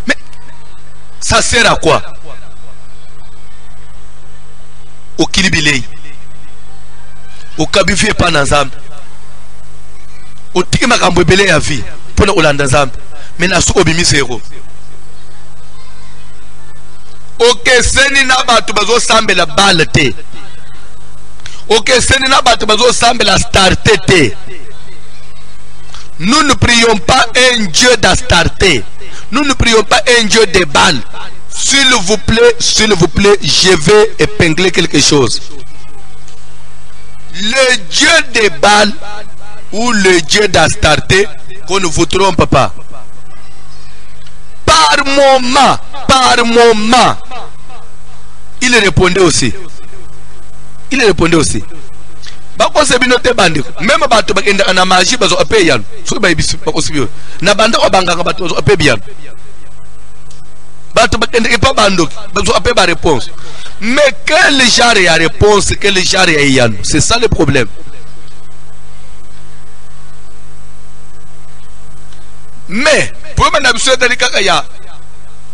Mais ça sert à quoi? okilibilei okabifie pa na nzambe otiki makambo ebele ya vie mpona kolanda nzambe me na soki obimisi ero okeseni na bato bazosambela bale te okeseni na bato bazosambela starte te. Nous ne prions pas un Dieu d'Astarté. Nous ne prions pas un Dieu de Baal. S'il vous plaît, je vais épingler quelque chose. Le Dieu de Baal ou le Dieu d'Astarté, qu'on ne vous trompe pas. Par moment, il répondait aussi. Bako se binote bandi même bato bakenda na magie bazo ape yano so ba ibisi bako sibyo na banda ko banganga bato bazo ape bien bato bakenda epa bando bazo ape ba réponse mais quel genre ya réponse quel genre ya yano c'est ça le problème. Mais pour na biso tali kaka ya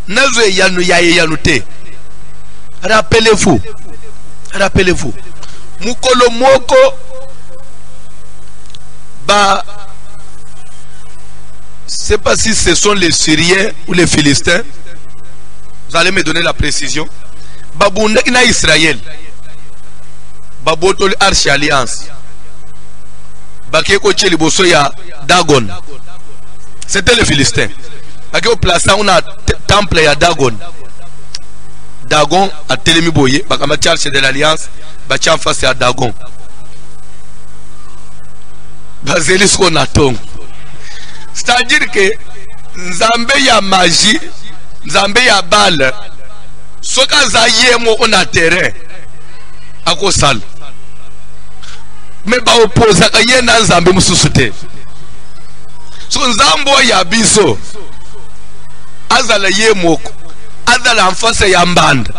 nazo yano ya yano te. Rappelez-vous Mukolo moko ba je ne sais pas si ce sont les Syriens ou les Philistins. Vous allez me donner la précision. Babunda ina Israël. Babotoli Arche Alliance. Bakeko tcheli boso ya Dagon. C'était les Philistins. Bakeko plaça un temple ya Dagon. Dagon a telemi boye bakama Arche de l'Alliance. Bacha en face à Dagon. Bazeli ce qu'on attend. C'est-à-dire que Nzambe ya magie, Nzambe ya balle, soka zayemo on a terrain à Kosal. Mais ba oppose à yena Nzambe mususute. So Nzambo ya biso. Azala yemoko. Azala en face ya mbanda.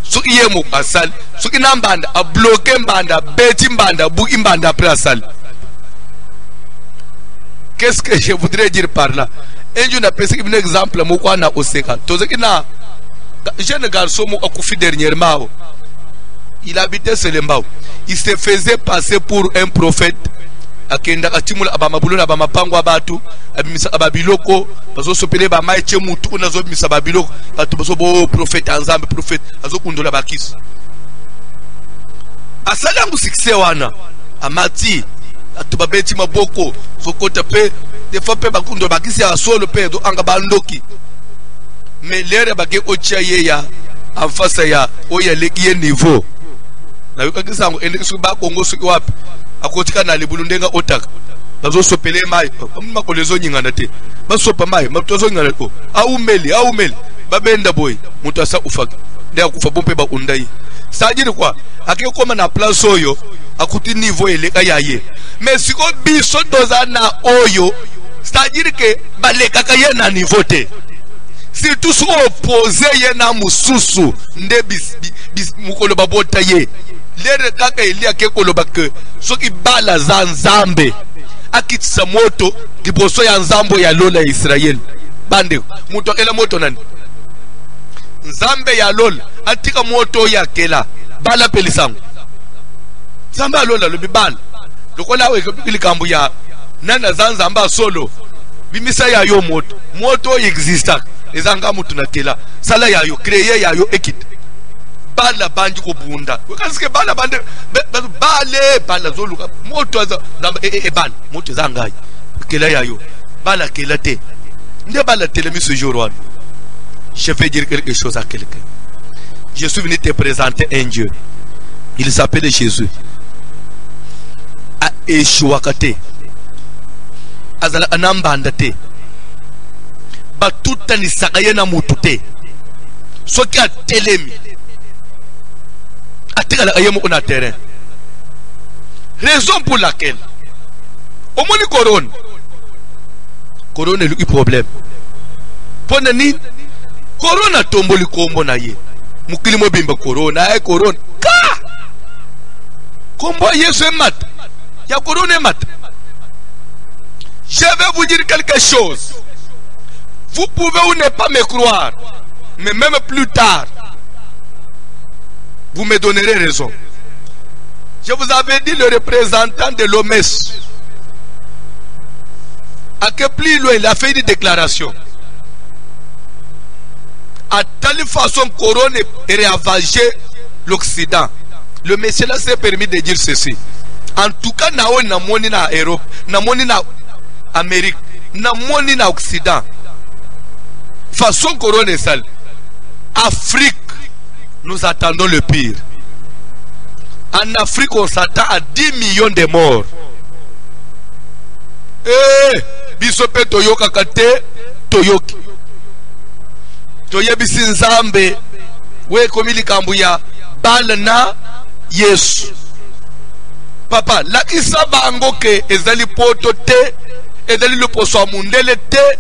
So yemo pasal. Ce qui n'a pas a bloqué mbanda, bêti mbanda, bouki mbanda après la salle. Qu'est-ce que je voudrais dire par là? Un jour, un exemple, moi, na oseka. Tous qui na, jeune garçon, moi, akufi dernièrement. Il habitait Selembao. Il se faisait passer pour un prophète. Akenda atimula abamabulu abamapango abatu abimisa ababiloko bazo sopele ba maiche mutu nazo bimisa babiloko batu bazo bo prophète anzambe prophète azo kundola bakisi. Asalangu succès wana amati atubabeti maboko sokota pe des fois pe bakundo bakisi ya solo pe do anga bandoki mais lere bake ocha yeya en face ya oya lekiye niveau na yokakisango ende su ba kongo su wapi akotika na libulu ndenga otaka bazo sopele mai makolezo nyingana te basopa mai matozo nyingana ko aumeli babenda boy mutu asa ufaka ndia kufa bompe ba undai c'est-à-dire quoi akiko koma na place oyo akuti niveau eleka yaye mais siko biso doza na oyo c'est-à-dire que baleka ka ye na niveau te si tout so opposé ye na mususu nde bis mukolo babota ye lere kaka ili akekolo bak soki bala za nzambe akitisa moto liboso ya nzambo ya lola Israel bande muto akela moto nani nzambe ya lola atika moto ya kela bala pelisango nzambe ya lola lobibala lokola weke likambo ya nana za nzamba solo bimisa ya yo moto exista ezanga mutu na kela sala ya yo créer ya yo ekit bala banji ko bunda kasi ke bala bande bala zoluka moto za bala moto zanga kela ya yo bala kela te nde bala telemi ce jour one. Je vais dire quelque chose à quelqu'un. Je suis venu te présenter un Dieu. Il s'appelle Jésus. A Eshuakate. Azala anambandate. Ba tuta ni sakayena mutute. Soki a telemi. Atikala ayemo on a terrain. Raison pour laquelle au moins Corona est le problème. Pona ni Corona tomboli kombo na ye. Mukili mo bimba Corona Corona. Ka! Kombo Yesu est mat. Ya Corona est mat. Je vais vous dire quelque chose. Vous pouvez ou ne pas me croire. Mais même plus tard. Vous me donnerez raison. Je vous avais dit le représentant de l'OMS. À que plus loin, il a fait une déclaration. À telle façon, Corona est ravagé l'Occident. Le monsieur là s'est permis de dire ceci. En tout cas, na moni na Europe, na moni na Amérique, na moni na Occident. Façon Corona est sale. Afrique, nous attendons le pire. En Afrique, on s'attend à 10 millions de morts. Eh, bisope toyoka kate, toyoki. Toyebi sinzambe, we komili kambuya, balna, Yesu. Papa, la isa bango ke ezali poto te, ezali le poso mundele te,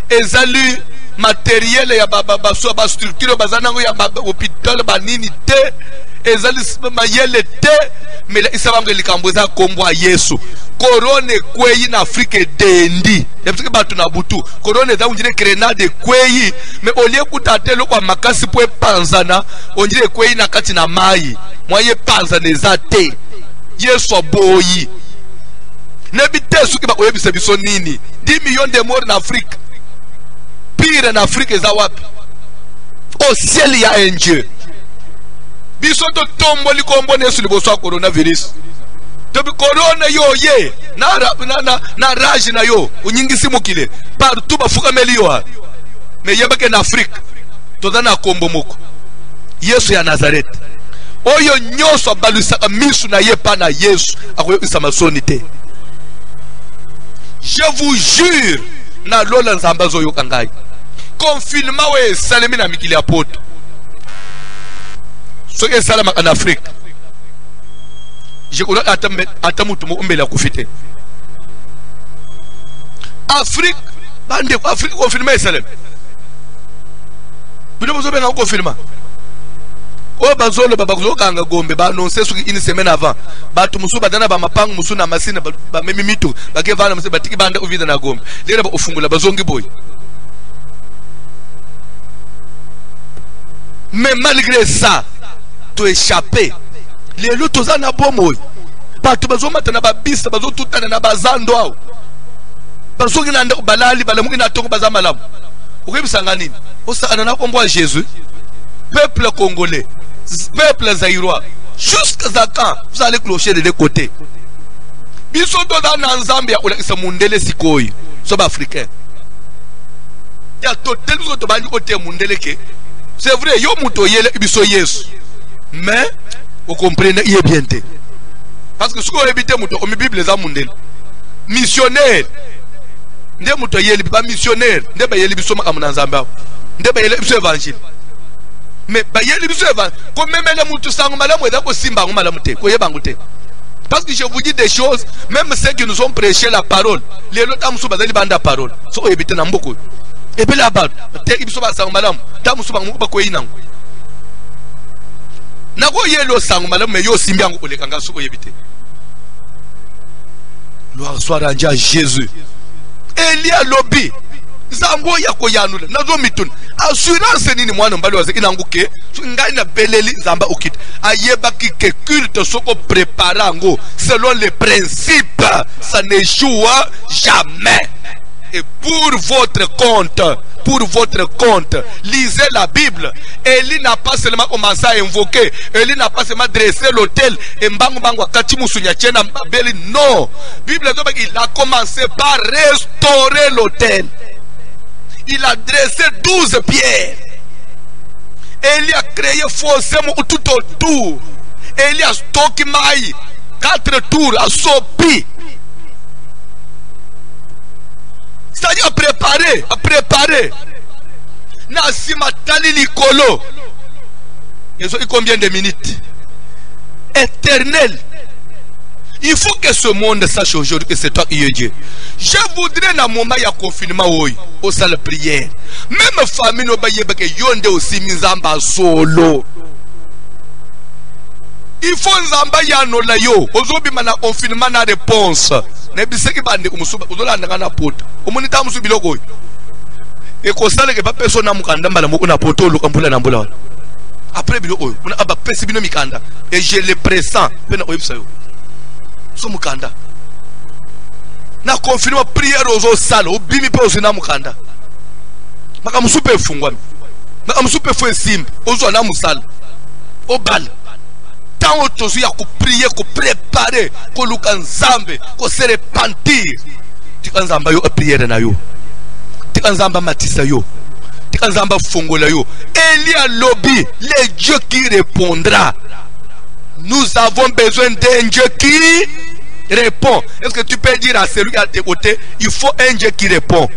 ezali matériel ya ba structure bazanango ya hôpital banini te, ezali mayele te, mais la isa bango likamboza kombo Yesu. Corona kweyi na Afrique dendi. Yabisike batu na butu. Corona za unjire grenade kweyi, mais olie kutatelo kwa makasi pwe panzana, unjire kweyi na kati na mai. Mwaye panzane za te. Yesu boyi. Nebite suki ba oyebise biso nini. 10 millions de morts en Afrique. Pire en Afrique za wapi. Au ciel ya un Dieu. Biso to tombo likombo nesu liboso coronavirus. Tobi corona yo ye na rage na yo unyingisi mukile partout bafuka melio me yebake na Afrique toza na kombo moko Yesu ya Nazareth oyo nyoso balusaka misu na ye pa na Yesu akoyisa masoni te. Je vous jure na lola nzamba zo yo kangai confinement we salemi na mikili ya poto so ke salama en Afrique. Je connais Atamutu Mbela Koufite. Afrique, bande Afrique confirmé Salem. Bino bozo benga confirma. O bazolo babakuzo kanga gombe ba annoncer sur une semaine avant. Ba tumusu badana ba mapangu musu na masina ba memimitu ba ke vana mse batiki banda uvida na gombe. Lera ba ufungula bazongi boy. Mais malgré ça, tu échappé. Les lotos na bomo batu bazomata na babisa bazotutana na bazando awo bazoki na ndeko balali balamuki na tongo bazamalamu ukibisanga nini osana na kombo Jésus peuple congolais peuple zaïrois jusqu'à quand vous allez clocher de deux côtés biso to na nzambe ya ulakisa mundele sikoyi soba africain ya totel biso to bandi côté mundele ke c'est vrai yo muto yele biso Yesu mais vous comprenez, il est bien. Parce que ce qu'on évite, on me Bible les amundel. Missionnaire. Nde muto yeli ba missionnaire. Nde ba yeli biso makamuna nzamba. Nde ba yeli biso évangile. Mais ba yeli biso évangile. Comme même les mutu sango malamu eda ko simba ngo malamu te. Ko yebango te. Parce que je vous dis des choses, même ceux qui nous ont prêché la parole, les autres amsu bazali banda parole. So éviter na mboko. Et puis là-bas, te biso ba sango malamu. Tamusu ba ngo ba ko yinango. Nako yelo sango malamu me yo simbi ango olekanga soko yebite. Gloire soit rendue à Jésus. Elia lobby. Zango ya koyanula. Nazo mitun. Assurance nini mwana mbali waze inanguke. Ngai na beleli zamba okit. Ayeba ki ke culte soko préparango selon les principes. Ça n'échoue jamais. Et pour votre compte, lisez la Bible. Eli n'a pas seulement commencé à invoquer, Eli n'a pas seulement dressé l'autel et mbangu katimusunya chena beli. Non, Bible il a commencé par restaurer l'autel. Il a dressé 12 pierres. Eli a créé fossé tout autour. Eli a stocké maï 4 tours à sopi. C'est-à-dire à préparer. Nasima tali likolo. Et ça, combien de minutes? Éternel. Il faut que ce monde sache aujourd'hui que c'est toi qui es Dieu. Je voudrais dans moment il y a confinement au salle prière. Même famille no baye que yonde aussi mizamba solo. Il faut nzamba ya no la yo. Ozobi mana confinement na réponse. Ne biseki bande kumusuba uzola ndanga poto. Omonita musubi loko. E ko sale ke ba personne mukanda mbala mukuna poto lokambula na mbula. après bilo oyo on a pesi bino mikanda et je le pressens pena oyebisa yo so mukanda na confirme prière ozo sala obimi pe ozo na mukanda maka musupe fungwa maka musupe fo simple ozo na musala obal tant otozu ya ko prier ko préparer ko luka nzambe ko se repentir tikanzamba yo prière na yo tikanzamba matisa yo tikanzamba fongola yo Elia lobby le Dieu qui répondra. Nous avons besoin d'un Dieu qui répond. Est-ce que tu peux dire à celui à tes côtés, il faut un Dieu qui répond?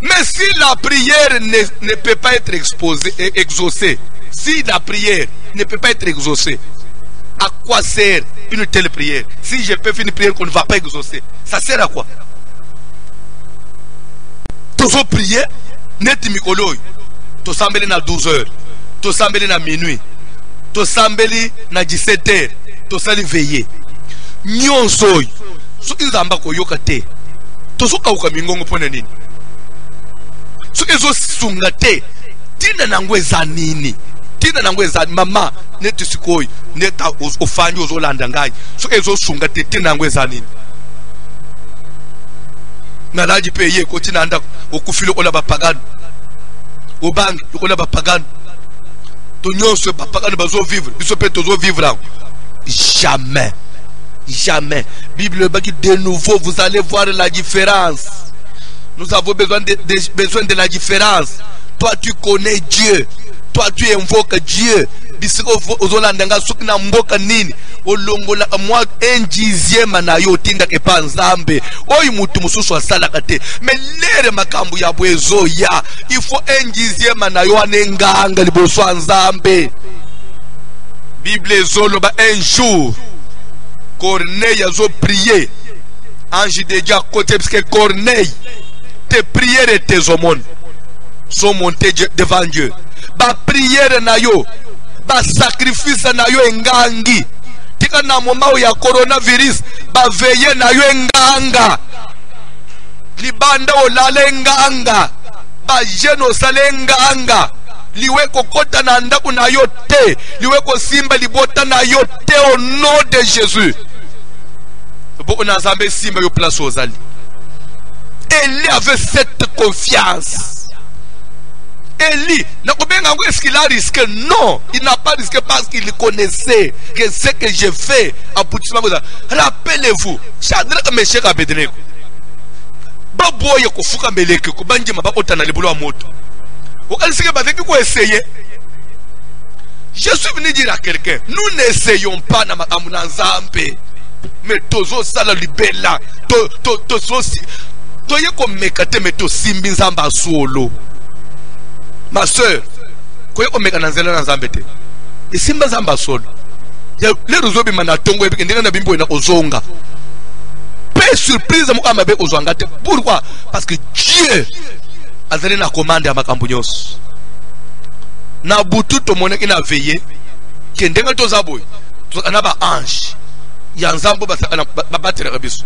Mais si la prière ne peut pas être exaucée, si la prière ne peut pas être exaucée, à quoi sert une telle prière? Si je peux faire une prière qu'on ne va pas exaucer, ça sert à quoi? Tu as prié, net mikolo, tu sambeli na 12 heures, tu sambeli na minuit, tu sambeli na 17 heures, tu sali veillé. Nyonso, so inzamba ko yokate, tu so kauka mingongo pona nini? So ezo sungate, tina nangwe zanini, tina nangwe zan mama, netu sikoi, neta ofanyo zo landangai, so ezo sungate tina nangwe zanini. Nalaji peye ko tina anda okufilo ola bapagano. Obangi ola bapagano. To nyonso bapagano bazo vivre, biso pe tozo vivre là. Jamais. Jamais. Bible dit de nouveau vous allez voir la différence. Nous avons besoin de la différence. Toi tu connais Dieu. Toi tu invoques Dieu. Bisiko ozolandanga sukina mboka nini olongola moi 1/10 na yo tinga ke panzambe oyi mutu mususu asalaka te mais lere makambo ya bwezo ya il faut 1/10 na yo anenganga liboso nzambe. Bible zoloba un jour Corneille a prié. Ange de Dieu à côté parce que Corneille, tes prières et tes aumônes sont montées devant Dieu. Ba prière na yo, ba sacrifice na yo engangi. Tika na momao ya coronavirus, ba veille na yo enganga. Libanda olale enganga. Ba jeno sale enganga. Liweko kota na ndaku na yo te. Liweko simba libota na yo te au nom de Jésus. Élie avait cette confiance. Élie, est-ce qu'il a risqué? Non, il n'a pas risqué parce qu'il connaissait que ce que j'ai fait. Rappelez-vous, Shadrach, Meshach, Abednego. Je suis venu dire à quelqu'un, nous n'essayons pas na Nzambe. Mais tozo sala libela to sosi to yeko mekate mais to simbi nzamba solo. Ma soeur, ko yeko meka nanzela na Nzambe te isimba nzamba solo ya le rozobi manatongo ebike ndinga na bimbo ina ozonga pe surprise mo amabe ozwanga te. Pourquoi? Parce que Dieu azali na commande ya makambo nyonso na butu to mona ina veiller ke ndenga to zaboy to anaba ange ya nzambo babatela kabiso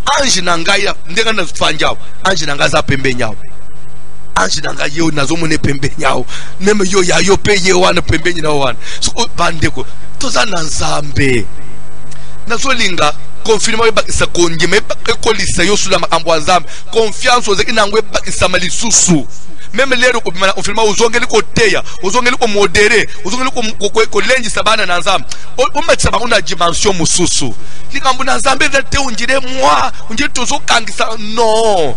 ange nangaya ndenga na fanjao ange nangaza pembe nyao ange nangaya yo nazo mone pembe nyao meme yo ya yo pe ye wana pembe nyao wana so bandeko toza na Nzambe nazo linga confirmer we bakisa konje me bakolisa yo sula makambo Nzambe confiance ozeki nangwe bakisa malisusu. Même les gens qui ont filmé aux ongles côté, aux ongles comme modéré, aux ongles comme lengi sabana na Nzambe. On met ça dans dimension mususu. Les gens qui ont Nzambe vete on dirait moi, on dirait tozo kangisa non.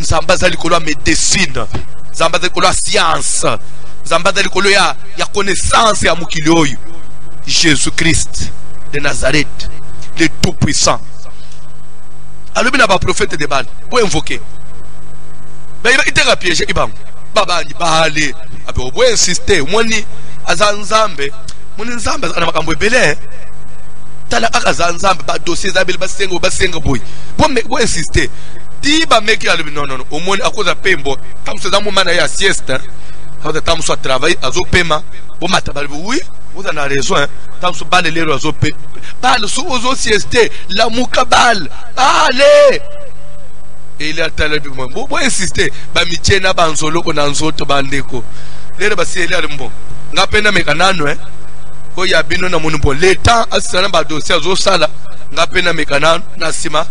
Nzambe zali kolo médecine, Nzambe zali kolo science, Nzambe zali kolo ya connaissance ya mukili oyo. Jésus-Christ de Nazareth, le tout-puissant. Alors bien ba prophète de Baal, pour invoquer. Il était piégé, il va aller. Il va insister. Moni azanzambe, moni nzambe ana makambo ebele. Tala akazanzambe ba dossier zabel basenga boy. Bo insister. Di ba meki alubi non. Omoni akoza pembo. Tam se zamu mana ya siesta. Quand tam so travail azo pema. Bo matabali oui. Vous en avez raison. Tam so bale lero azo pe. Bale so ozo sieste. La mukabal. Allez. Et il a talé du monde. Bon insister. Ba michena banzolo ko nanzoto bandeko. lere baseli ali mbon ngapenda mekanano oya bino na munu bon le temps asana ba dossier azosala ngapenda mekanano na sima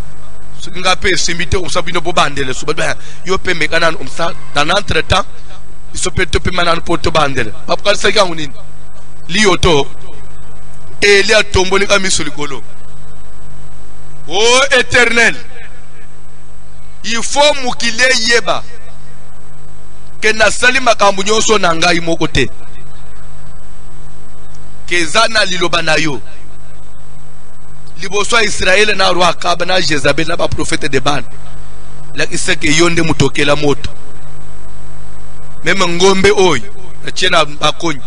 ngape simite usabino bobandele suba yo pe mekanano umsa dans entre temps iso pe to pe manano poto bandele papukali seka ngunini lioto eli atomboli ka misulikolo oh éternel il faut mukile yeba ke nasali makambo nyonso na ngai moko te ke zana liloba na yo liboso Israël na roi Akab na Jezabel na ba prophète de Baal la iseke yonde mutokela moto meme ngombe oy na chena bakonyi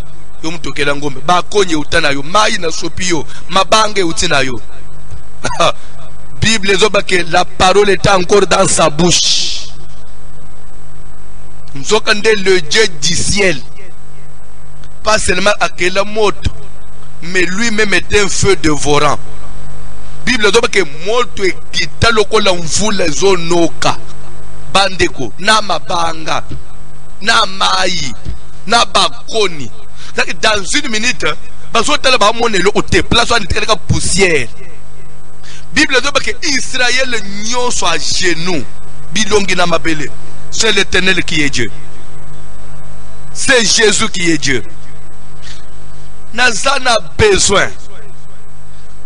yo mutokela ngombe bakonyi utana yo mai na sopiyo mabange utina yo Bible zoba que la parole est encore dans sa bouche. Nous avons le Dieu du ciel. Pas seulement à quel mot, mais lui-même est un feu dévorant. Bible zoba que moto e kita lokola mvula zonoka. Bandeko na mabanga na mai na bakoni. Dans une minute, bazotala ba monelo o te place on est poussière. Bible dit que Israël nyon soit à genoux. Bilongi na mabele. C'est l'Éternel qui est Dieu. C'est Jésus qui est Dieu. Nazana besoin.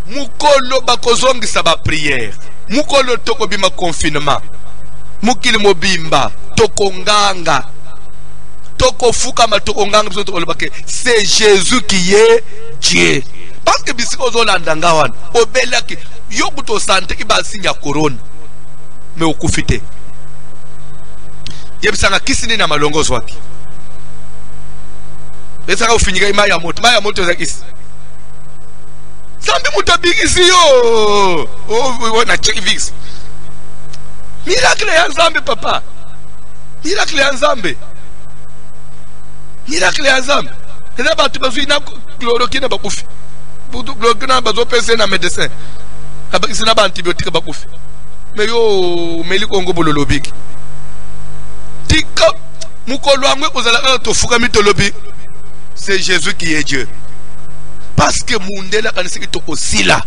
Mukolo bakozongi sa ba prière. Mukolo toko bima confinement. Mukili mobimba tokonganga. Toko fuka ma tokonganga biso tokoloba que c'est Jésus qui est Dieu. Parce que bisiko zolanda ngawan obelaki yo buto sante ki basinya corona me ukufite yebisanga kisini na malongozo waki besanga ufinyika imaya moto za kisi sambi mutabigisi yo na check fix miracle ya Nzambe papa miracle ya Nzambe eza batu bazwi na chloroquine bakufi chloroquine bazo pese na médecin abakisi na antibiotique bakufi mais yo meli kongo bololobiki tika mukolo angwe kozala tofuka mitolobi c'est Jésus qui est Dieu parce que mundela kanisa kitokosila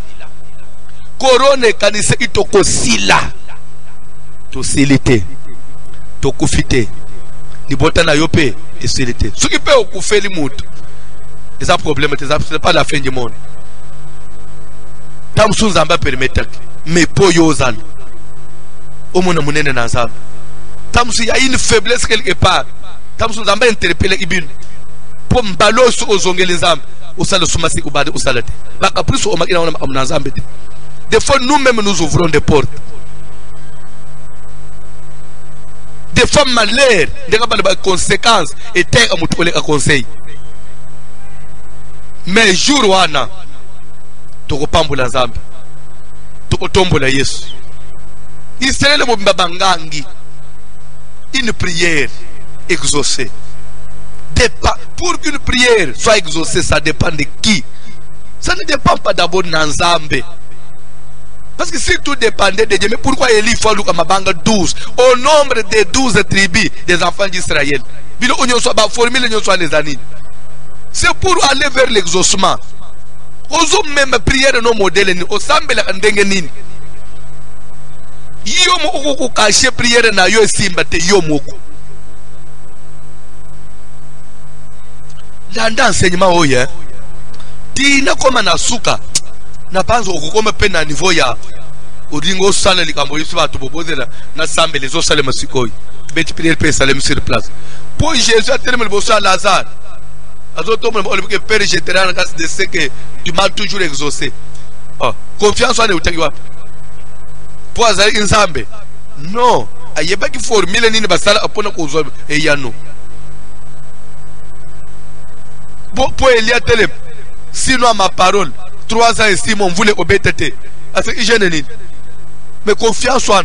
corona kanisa kitokosila to silite to kufite libota na yope et silite ce qui peut okufeli mutu c'est un problème c'est pas la fin du monde tamsu Nzamba permettre mais po yozal omona munene na Nzamba tamsu ya une faiblesse quelque part tamsu Nzamba interpeller ibinu po mbaloso ozongele Nzamba osala sumasi kubade osalate baka plus o makina na Nzamba te des fois nous-mêmes nous ouvrons des portes des fois malheur des conséquences et terre à mutole ka conseil mais jour wana tokopambula Nzambe tokotombola Yesu Israël mobimba bangangi une prière exaucée pour qu'une prière soit exaucée ça dépend de qui ça ne dépend pas d'abord de Nzambe parce que si tout dépendait de Dieu mais pourquoi Élie faut luka mabanga 12 au nombre des 12 tribus des enfants d'Israël bilo onyo so ba formule nyo so les années c'est pour aller vers l'exaucement. Ozo même prière no modèle ni osambela ndenge nini. Yo mo ko cacher prière na yo simba te yo moko. Dans enseignement oya. Tina koma na suka. Na panzo okukoma pe na niveau ya odingo sala likambo yisu batu bobozela na sambele zo sala masikoyi. Bet prière pe sala sur place. Pour Jésus a tellement beau ça Lazare. Que Père, je te rends grâce de ce que tu m'as toujours exaucé. Confiance en Dieu. Pour Azari Nzambe. Non. Il n'y a pas qu'il faut 1000 nini basala apona kozo et yano. Pour Elia Telem. Sinon ma parole 3 ans et 6 mois on voulait obéter. Mais confiance en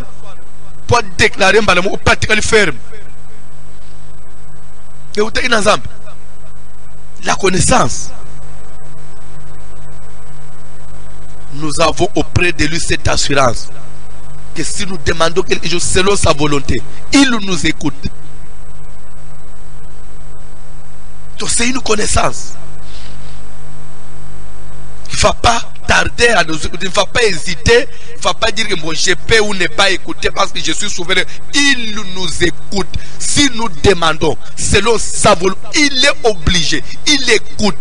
pour déclarer mbalamo pratiquement ferme. Et vous êtes Nzambe. La connaissance. Nous avons auprès de lui cette assurance que si nous demandons quelque chose selon sa volonté, il nous écoute. c'est une connaissance. Il ne faut pas tarder à nous écouter, il ne faut pas hésiter, il ne faut pas dire que bon, je peux ou ne pas écouter parce que je suis souverain. Il nous écoute. Si nous demandons selon sa volonté, il est obligé, il écoute.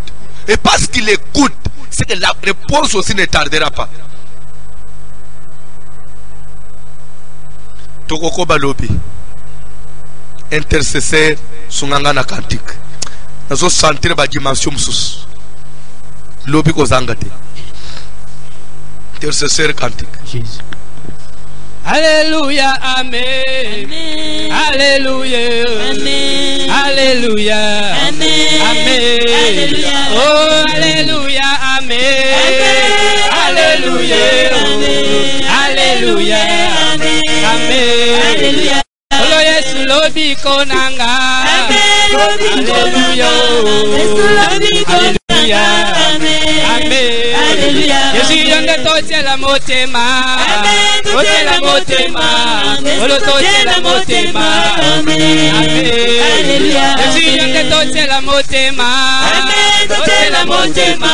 Et parce qu'il écoute, c'est que la réponse aussi ne tardera pas. Tokoko balobi intercesseur sunganga na kantique. Nazo sentir ba dimension musus. Lobi ko zangate. Intercesseur cantique. Jésus. Alléluia, amen. Amen. Alléluia. Amen. Alléluia. Amen. Amen. Alléluia. Oh, alléluia, amen. Alléluia. Amen. Alléluia. Amen. Amen. Alléluia. Olo Yesu lobi konanga. Amen. Alléluia. Yesu lobi konanga. Amen. Amen. Alléluia. Yesu yonde toche la motema. Amen. Toche la motema. Olo toche la motema. Amen. Amen. Alléluia. Yesu yonde toche la motema. Amen. Toche la motema.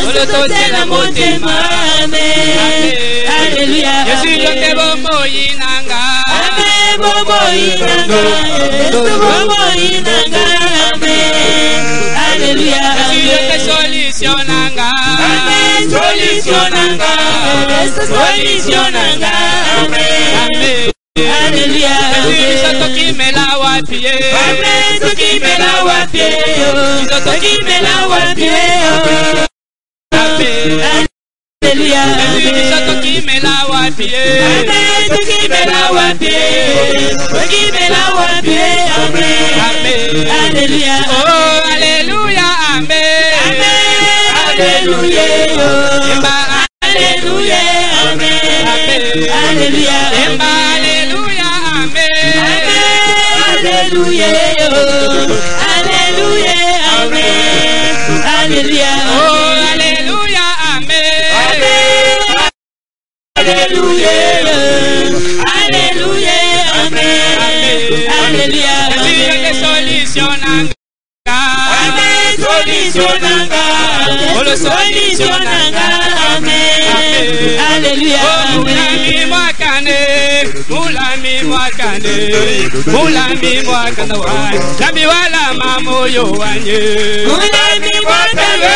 Olo toche la motema. Amen. Amen. Alléluia. Yesu yonde bomo inanga. Amen. Bomo inanga. Yesu bomo inanga. Amen. Alléluia. Yesu yonde solutionanga. Amen. Solutionanga. Yesu solutionanga. Amen. Alléluia. Yesu tokimela wapie. Amen. Tokimela wapie. Yesu tokimela wapie. Amen. Alléluia. Yesu tokimela wapie. Amen. Tokimela wapie. Tokimela wapie. Amen. Alléluia. Oh, alléluia. Amen. Amen. Alléluia. Alléluia. Amen. Amen. Alléluia. Alléluia. Amen. Alléluia. Alléluia. Amen. Alléluia. Oh, alléluia. Amen. Alléluia. Alléluia. Amen. Alléluia. Alléluia. Solutionanga. Amen. Solutionanga. Olo solutionanga. Amen. Alléluia. Mulami mwakane. Mulami mwakane. Mulami mwakane wa. Lambi wala mamoyo wanye. Mulami mwakane.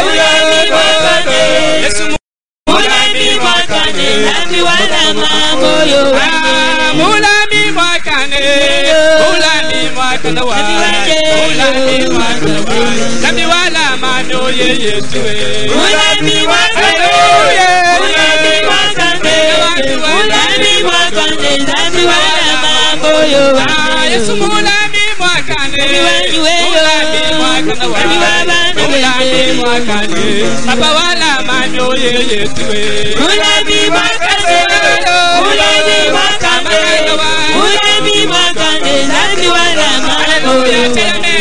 Mulami mwakane. Yesu mulami mwakane. Lambi wala mamoyo wanye. Mulami mwakane. Mulami mwakane wa. Mulami mwakane wa. Lambi wala mamoyo yetuwe. Mulami mwakane. Mulami mwakane. Mulami mwakane. Lambi wala mamoyo wanye. Yesu mulami mwakane. Mulami mwakane wa. Mulami mwakane. Papa wala mamoyo yetuwe. Mulami mwakane. Mulami mwakane. Mulami mwakane. Lambi wala mamoyo wanye.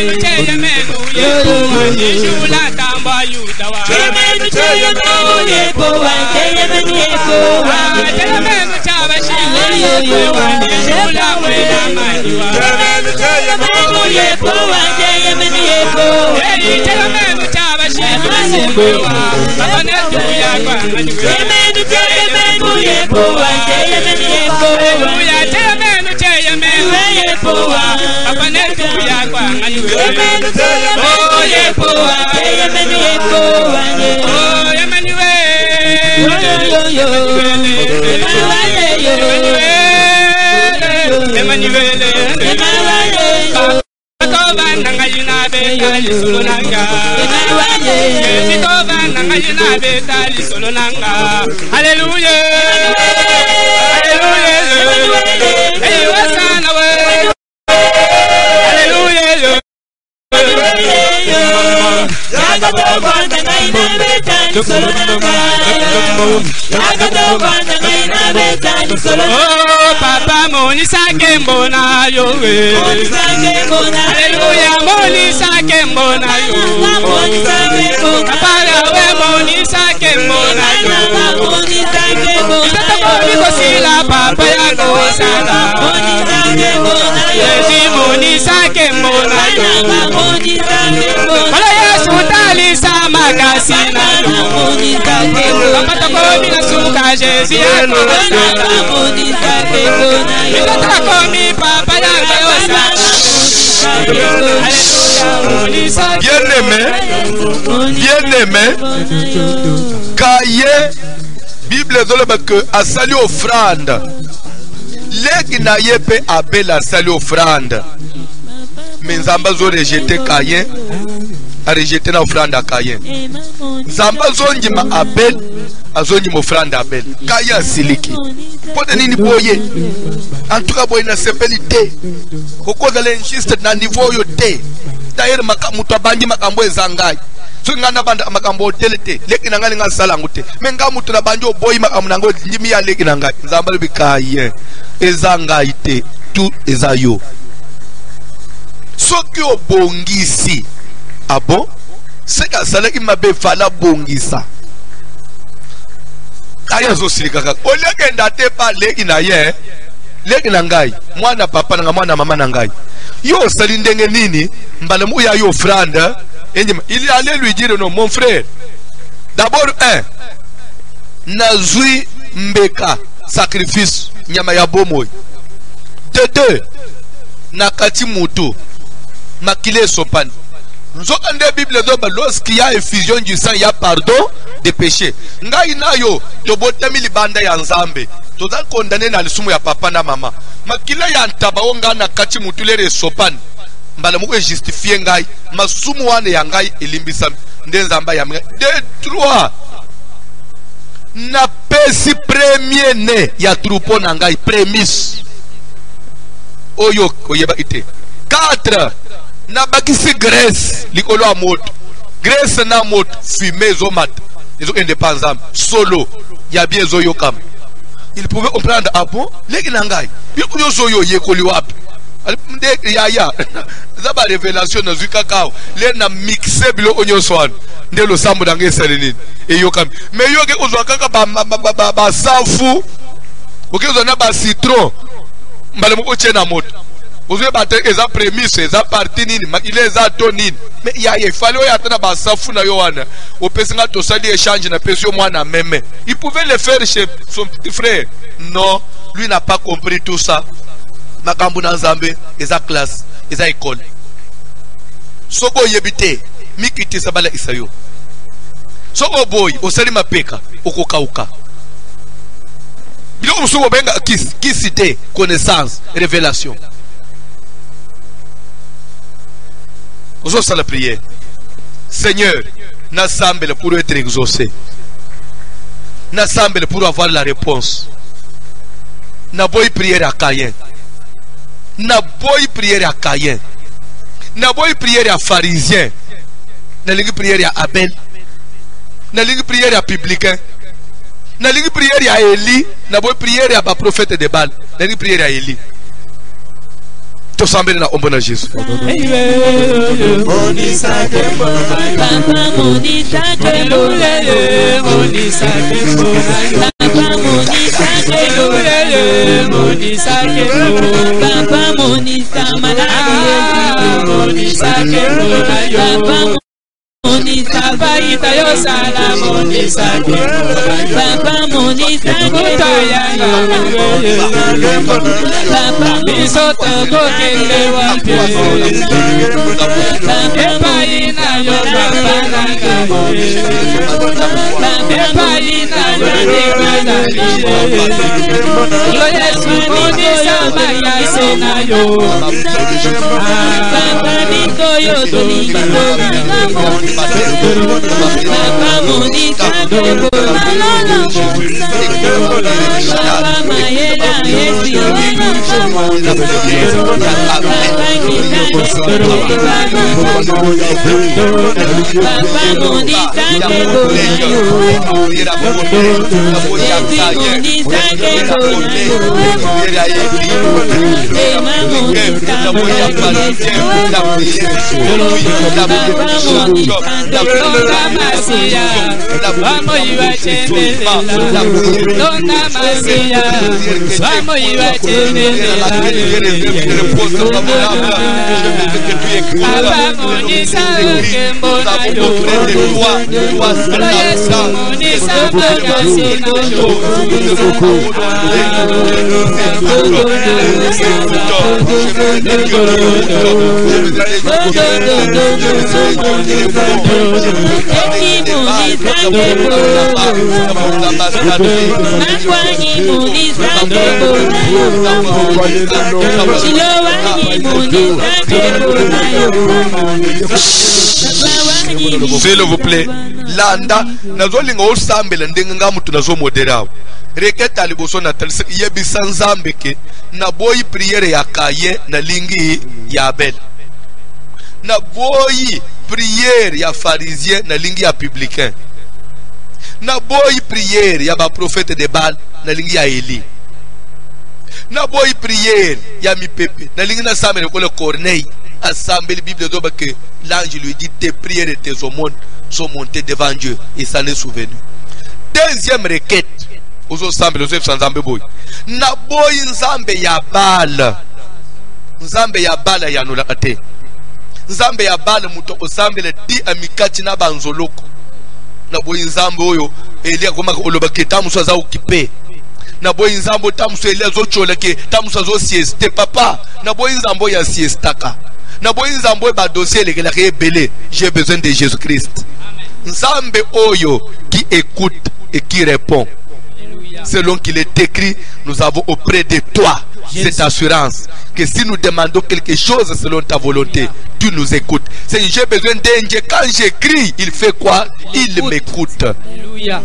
Yeshula tamba yudawa. Yemenu chayemenu yepowa. Yemenu yepowa. Yemenu chabashile yepowa. Yeshula wena maniwa. Yemenu chayemenu yepowa. Yemenu yepowa. Yemenu chabashile yepowa. Papa netu yakwa maniwa. Yemenu chayemenu yepowa. Yemenu yepowa. Yemenu chayemenu yepowa. Papa netu yakwa maniwa. Yemenu chayemenu oh yepowa. Yemenu yepowa. Oh Emmanuel. Yo. Emmanuel. Emmanuel. Toba nanga yina betali solo nanga. Emmanuel. Toba nanga yina betali solo nanga. Hallelujah. Hallelujah. Hey wasana we. Hallelujah. Oh papa monisa kembo na yo we. Hallelujah monisa kembo na yo. Papa we monisa kembo na yo. Tata moniko sila papa ya go sana. Jésus monisa kembo na yo. Bala Yesu talisa makasi na yo. Kamata komi na suka Jésus akonda. Mikota komi papa yanga yosa. Bien-aimé, Kaye, Bible zoloba que a sali offrande. Leki na yepe Abel a sali offrande. Mais Nzamba zo rejeté Kaye, a rejeté na offrande à Kaye. Nzamba zonji ma Abel, a zonji ma offrande Abel. Kaye a siliki. Pote nini boye? En tout cas boye na sepelite. Koko zale insiste na niveau yo te. D'ailleurs mutu abanji makambo ezangai. So ngana banda makambo telete. Leki na ngali ngasala ngute. Menga mutu na banjo boy makamu nango ndimi ya leki na ngai. Nzamba bikaye. Ezangai te. Tu ezayo. Soki obongisi. Ah bon? Seka salaki mabe fala bongisa. Kaya zo silika kaka. Oleke ndate pa leki na ye. Leki na ngai. Mwana papa na mwana mama na ngai. Yo sali ndenge nini mbala mu ya yo franda. Il allait lui dire non mon frère. D'abord nazui mbeka sacrifice nyama ya bomoy. De deux nakati mutu makile sopani. Nzokande Bible doba lorsqu'il y a effusion du sang il y a pardon des péchés. Ngai nayo to botami libanda ya Nzambe. Toza condamné na lisumu ya papa na mama. Makile ya ntaba onga na kati mutu lere sopani. Mbala muko justifier ngai masumu wane ya ngai elimbisa ndenzamba ya mga. De trois na pesi premier ne ya troupeau na ngai prémisse oyo koyeba ite. 4 na bakisi graisse likolo a moto. Graisse na moto fumée zo mat ezo indépendant solo ya bien zo yo kam. Il pouvait comprendre ah bon leki na ngai yo zo yo yekoli wapi ya zaba révélation na zuka kao le na mixer bilo onyo swan nde lo sambo dange selenini e yo kam mais yo ke ozwa kaka ba safu oke ozwa na ba citron mbale moko chena moto ozwe ba te eza prémisse eza parti nini ile eza to nini mais ya fallait o yatana ba safu na yo wana opesinga to sali échange na pesio mwana meme. Il pouvait le faire chez son petit frère. Non, lui n'a pas compris tout ça. Makambu na Nzambe eza classe eza école soko yebite mikiti sabala isayo soko boy osali mapeka okokauka biloko musuko benga kisite connaissance révélation ozo sala prière Seigneur n'assemble pour être exaucé n'assemble pour avoir la réponse na boy prière à Caïn. Na boy prière à Caïn. Na boy prière à pharisien. Na lingi prière à Abel. Na lingi prière à publicain. Na lingi prière à Élie. Na boy prière à prophète de Baal. Na lingi prière à Élie. To sambe na ombo na Jésus. Monisa baita yo sala monisa papa monisa kutaya papa bisoto kokende wapi papa ina yo papa nanga papa ina yo lo Yesu monisa maya sena yo papa niko yo dolinga Papa Monica, S'il vous plaît, landa nazolinga osambela ndenge nga mutu nazo modera reketa liboso na talise yebisa nzambe ke na boyi priere ya kaye na lingi ya Abel, na boyi priere ya pharisien na lingi ya publicain, na boyi priere ya ba prophète de Baal na lingi ya Eli, na boyi priere ya mipepe na lingi na samele ko le Corneille assemblée. La Bible dit que l'ange lui dit tes prières et tes aumônes sont montées devant Dieu et s'en est souvenu. Deuxième requête aux ensembles, aux ensembles boy. Na boy nzambe ya Baal, nzambe ya Baal ya nulakate, nzambe ya Baal muto ensemble di amikati na banzoloko. Na boy nzambe oyo Elia koma olobake tamuso za okipe. Na boy nzambe tamuso Elia zo choleke tamuso zo sieste papa. Na boy nzambe ya siestaka. Na boy nzambe ba dossier le la belé. J'ai besoin de Jésus-Christ. Nzambe oyo qui écoute et qui répond. Selon qu'il est écrit, nous avons auprès de toi cette assurance que si nous demandons quelque chose selon ta volonté, tu nous écoutes. C'est j'ai besoin d'un Dieu. Quand j'écris, il fait quoi? Il m'écoute. Alléluia.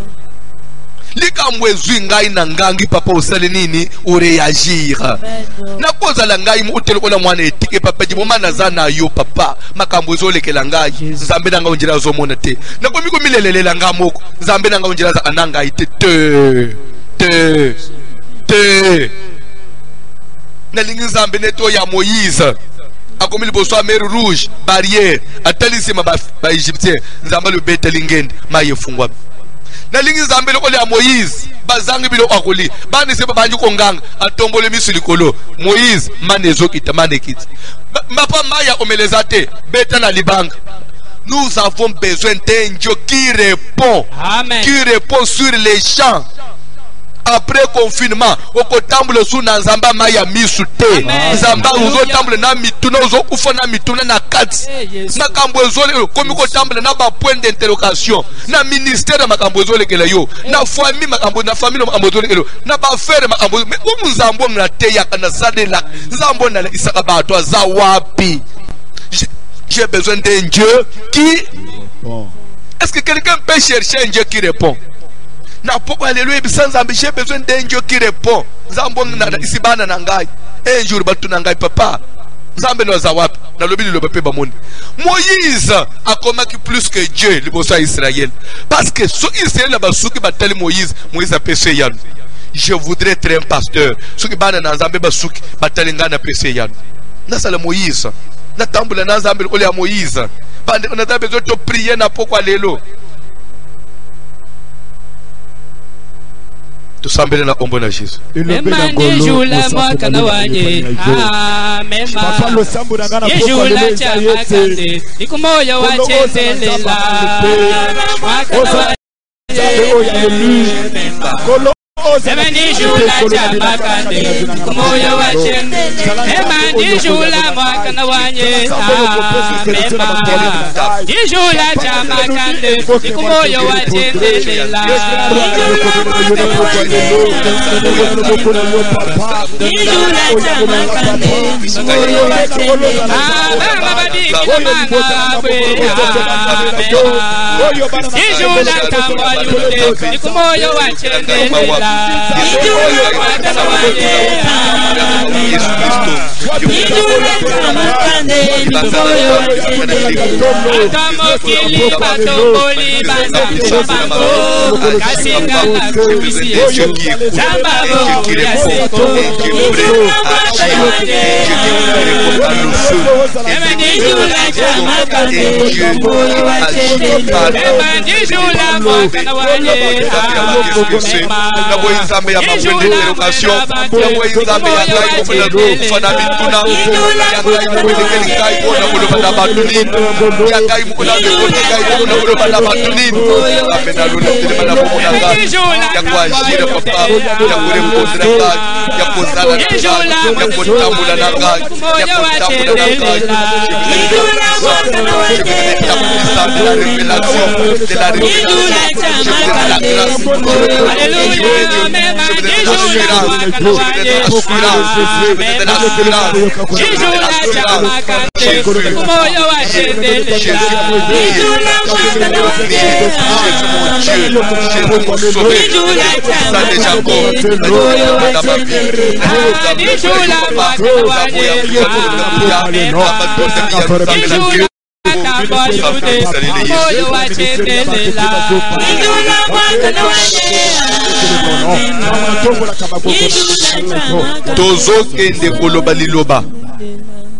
Likamwezwi ngai na ngangi papa usale nini ureagir na koza la ngai mutelo kola mwana etike papa jiboma na zana yo papa makambo lekela ngai nzambe nanga unjira zo mona te na komiko milelelela ngamoko nzambe nanga unjira za ananga ite te na lingi nzambe neto ya Moïse akomili boso mer rouge barrière atalisima ba Égyptien nzambe le betelingende mayefungwa na lingi nzambe lokole ya Moïse bazangi bilo akoli bani seba banju konganga atombole misulikolo Moïse manezo kita manekiti mapa maya omelezate beta na libanga. Nous avons besoin d'un Dieu qui répond. Amen. Qui répond sur les champs. Après confinement, oko tamble sous na nzamba maya misute. Nzamba uzo tamble na mituna uzo kufa na mituna na kati. Na kambwezole komi ko tamble na ba point d'interrogation. Na ministère makambwezole kele yo. Na famille makambo na famille makambwezole kele yo. Na ba frère makambo. Umu nzambo na teya kana sadela. Nzambo na isaka ba to za wapi. J'ai besoin d'un Dieu qui répond. Est-ce que quelqu'un peut chercher un Dieu qui répond? Alléluia, j'ai besoin d'un Dieu qui répond. Un jour, papa. Moïse a combattu plus que Dieu, le boss Israël. Parce que ce Israël a battu Moïse, Moïse a péché. Je voudrais être un pasteur. Ce qui bat dans Zambé Basuki, Batalingana péché. C'est Moïse. Na tambula na Zambé ole ya Moïse. On a besoin de prier na pokwa lelo. Tu sambele na ombo na Jésus. Emane jula mwaka na wanye. Amema. Yejula chama kande. Ikumoya wachendelela. Mwaka na wanye. Emani jula chama kande. Ikumoya wachendelela. Emani jula mwaka na wanye. Amema. Yejula chama kande. Ikumoya wachendelela.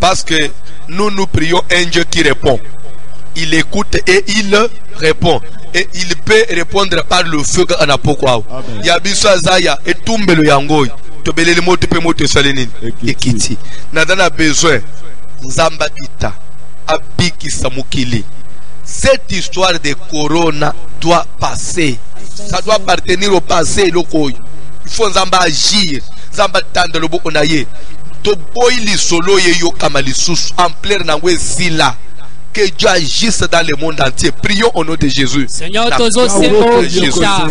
Parce que nous prions un Dieu qui répond. Il écoute et il répond. Et il peut répondre par le feu qu'on a pourquoi. Yabisa Zaya et Tumbelo Yangoy. Tobelele moto pe moto salenini. Ekiti. Nadana besoin. Zamba ita. Abiki Samukili. Cette histoire de Corona doit passer. Ça doit appartenir au passé. Il faut Zamba agir. Zamba tendre le boko naye. To boy li solo ye yo kamali sus en plein nangwe zila. Que Dieu agisse dans le monde entier. Prions au nom de Jésus. Seigneur, tozo c'est bon Jésus. Dans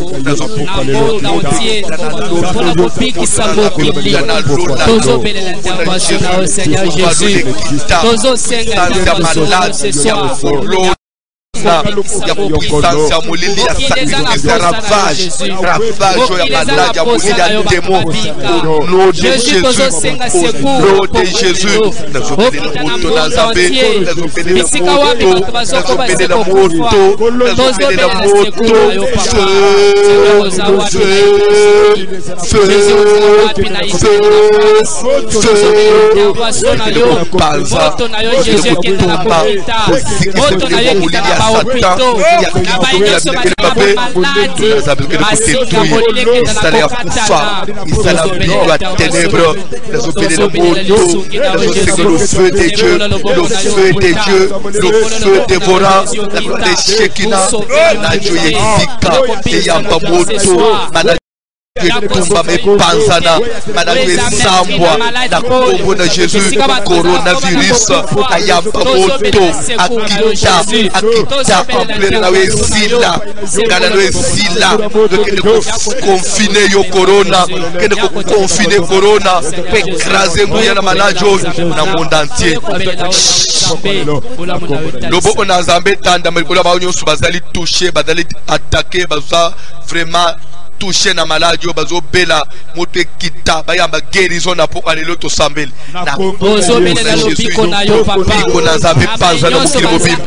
le monde entier. Pour la copie qui s'amokili. Tozo belle l'intervention au Seigneur Jésus. Tozo senga ce soir. Il y a puissance à molili à sacrifice ravage ya malade ya molili ya démon au nom de Jésus au nom de Jésus le feu de Dieu, le feu de Dieu, le feu dévorant, la Shekinah, la Joyexika, et Yambamoto, Tumba me panzana managwe sambwa na kombo na Jésus coronavirus ayamba moto akita en plein na wesila ngana no wesila de confiner yo corona que de confiner corona pe écraser mouya na manajo na monde entier lobo on a zambé tanda melikola ba onyo subazali toucher bazali attaquer baza vraiment touché na maladie bazo bela moto kita bayamba guérison na poko alelo to sambeli na bozo bela na lobiko na yo papa biko na zabe panza na mukili mobile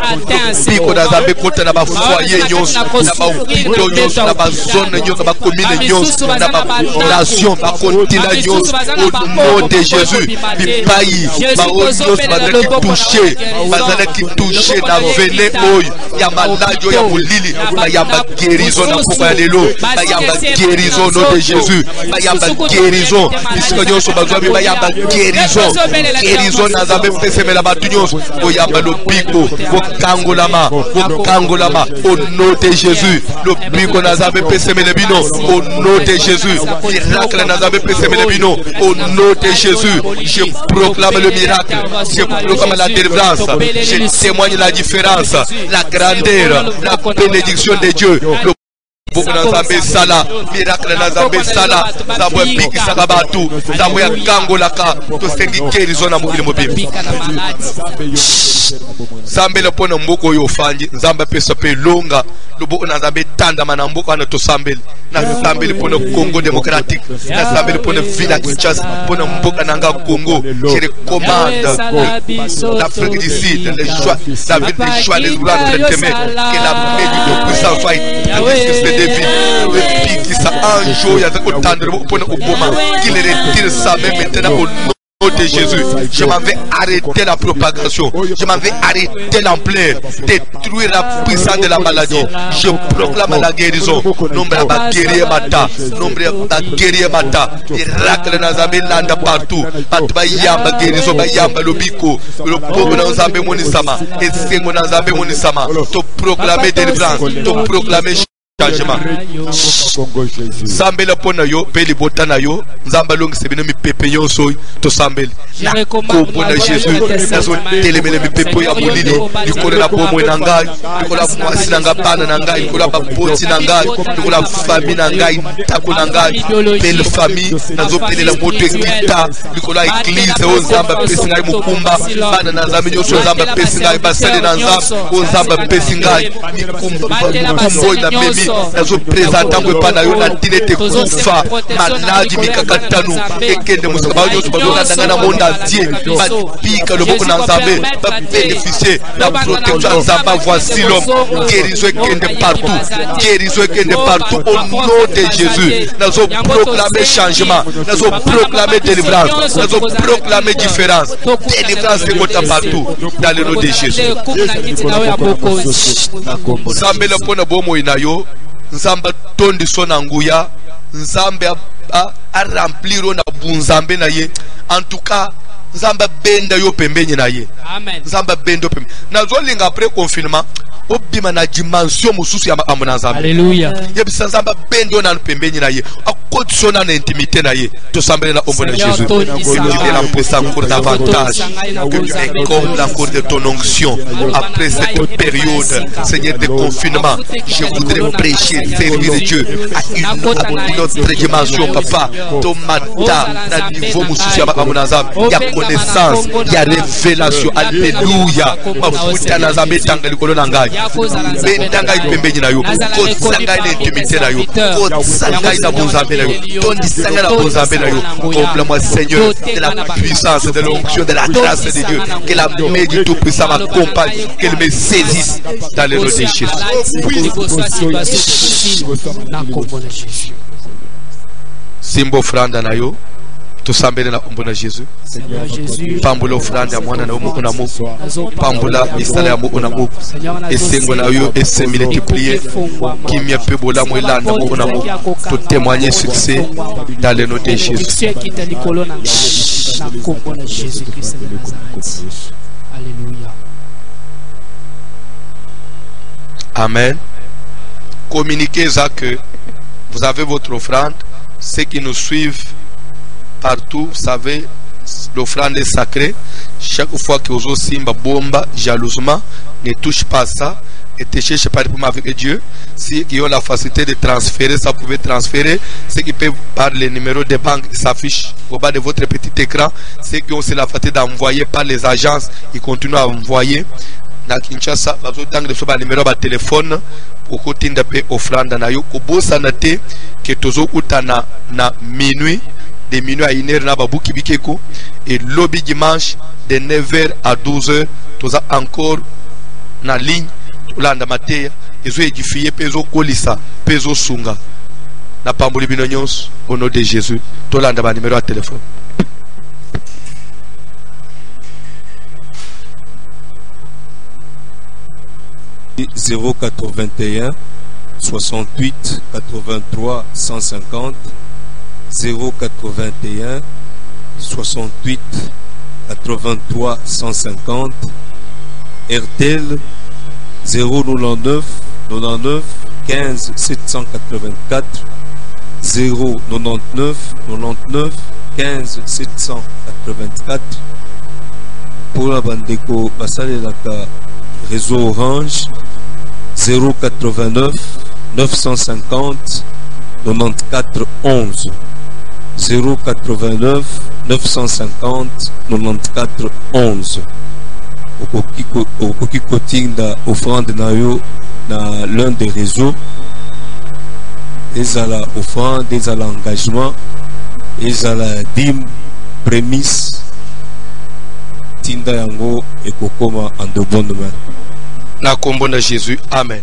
biko na zabe kota na ba foyer nyonso na ba hôpital nyonso na ba zone nyonso ba commune nyonso na ba nation ba continent nyonso au nom de Jésus bipai ba nyonso bazala ki touché na venin oyo ya maladie ya molili bayamba guérison na poko alelo bayamba guérison au nom de Jésus. Bayamba guérison. Puisque so bazwabi bayamba guérison. Guérison na zabe peseme la batunyos. Boyamba lo biko, bo kangolama au nom de Jésus. Le biko na zabe peseme le bino au nom de Jésus. Miracle na zabe peseme le bino au nom de Jésus. Je proclame le miracle. Je proclame la délivrance. Je témoigne la différence, la grandeur, la bénédiction de Dieu. Beaucoup dans Zambé Sala, miracle dans Zambé Sala, Zambé Biki Sakabatu, Zambé Kangolaka, tout ce qui est Arizona mobile mobile. Zambé le pona mboko yo fanji, Zambé pesa pe longa, lobo nazabe tanda manamboka na tosambeli na sambeli pour le Congo démocratique na sambeli pour le village Kinshasa pour le mboka nanga Congo. Je recommande l'Afrique du Sud, les choix, la ville des choix des blancs de témer que la médite puissance soit le défi le pic qui ça un jour il y a autant de pour le Obama qu'il retire ça même maintenant au nom de Jésus. Je m'en vais arrêter la propagation. Je m'en vais arrêter l'ampleur, détruire la puissance de la maladie. Je proclame la guérison. Nombre de guerriers mata, nombre de guerriers mata. Miracle dans Zambé landa partout. Batba yamba guérison, ba yamba lobiko. Le pauvre dans Zambé monisama. Et c'est mon Zambé monisama. To proclamer délivrance, to proclamer changement. Zambela pona yo peli botana yo nzamba longi sebino mi pepe yo so to sambeli na kombo na Jésus nazo telemele mi pepe ya molili likolo na bomo na ngai likolo mwasi na ngapana na ngai likolo ba poti na ngai likolo famille na ngai tako na ngai belle famille nazo pelela moto ekita likolo église o nzamba pesi ngai mukumba bana na nzambe nyoso nzamba pesi ngai basale na nzamba o nzamba pesi ngai mikumba kumbo na memi nazo présenter ngwe pana yo na tilete kufa maladi mikakatanu ekende musaba nyoso bazona ndanga na monde entier bapika le boko na nzambe ba bénéficier la protection nzamba voici l'homme guérison ekende partout au nom de Jésus nazo proclamer changement nazo proclamer délivrance nazo proclamer différence délivrance ekota partout dans le nom de Jésus. Nzambe le pona bomo inayo nzamba tondi sona nguya nzambe a remplir na bunzambe na ye en tout cas nzamba benda yo pembenye na ye amen nzamba bendo pembe nazolinga après confinement obima na dimension mususu ya amona nzambe alléluia yebisa nzamba bendo na pembenye na ye akotisiona na intimité na ye to sambele na ombo na Jésus que la puissance encore davantage que tu m'accordes encore de ton onction après cette période Seigneur de confinement. Je voudrais prêcher, servir de Dieu à une autre dimension, papa. Tomata na niveau mususu ya amona nzambe ya connaissance ya révélation. Alléluia mafuta na nzambe tanga likolo na ngai bendanga ipembenye na yo kotsanga ile intimité na yo kotsanga ina bonzambe na yo tondisanga na bonzambe na yo. Comble-moi Seigneur de la puissance, de l'onction, de la grâce de Dieu, que la main du Tout-Puissant m'accompagne, qu'elle me saisisse dans le nom de Jésus. Simbo franda na yo tosambele na ombo na Jésus. Pambula ofranda ya mwana na omo na mo. Pambula misala ya mo na mo. Esengo na yo ese multiplier. Kimia pe bola mo elanda mo na mo. Pour témoigner succès dans le nom de Jésus. Alléluia. Amen. Communiquez ça que vous avez votre offrande. Ceux qui nous suivent partout, vous savez, l'offrande est sacrée. Chaque fois que vous aussi bomba jalousement, ne touche pas ça. Et te cherche pas pour avec Dieu. Ceux qui ont la facilité de transférer, ça pouvez transférer. Ceux qui peuvent par les numéros de banque s'affichent au bas de votre petit écran. Ceux qui ont aussi la facilité d'envoyer par les agences, ils continuent à envoyer. Na Kinshasa, vous avez le numéro de téléphone pour que vous ayez offrande na yo. Kobosa na te que tozo utana na minuit. De minuit à 1h na babu kibikeko et lobby dimanche de 9h à 12h tous encore na ligne landa mateya ezo édifier peso kolisa peso sunga na pamboli binonyos au nom de Jésus to landa ba numéro à téléphone 081 68 83 150 081 68 83 150 RTL 099 99 15 784 099 99 15 784 pour la bandeko basalelaka réseau Orange 089 950 94 11 089 950 94 11 okoki kotinda offrande na yo dans l'un des réseaux. Ils ont l'offrande, ils ont l'engagement, ils ont la dîme, prémisse. Tinda yango et kokoma en de bonnes mains. Na kombo na Jésus. Amen.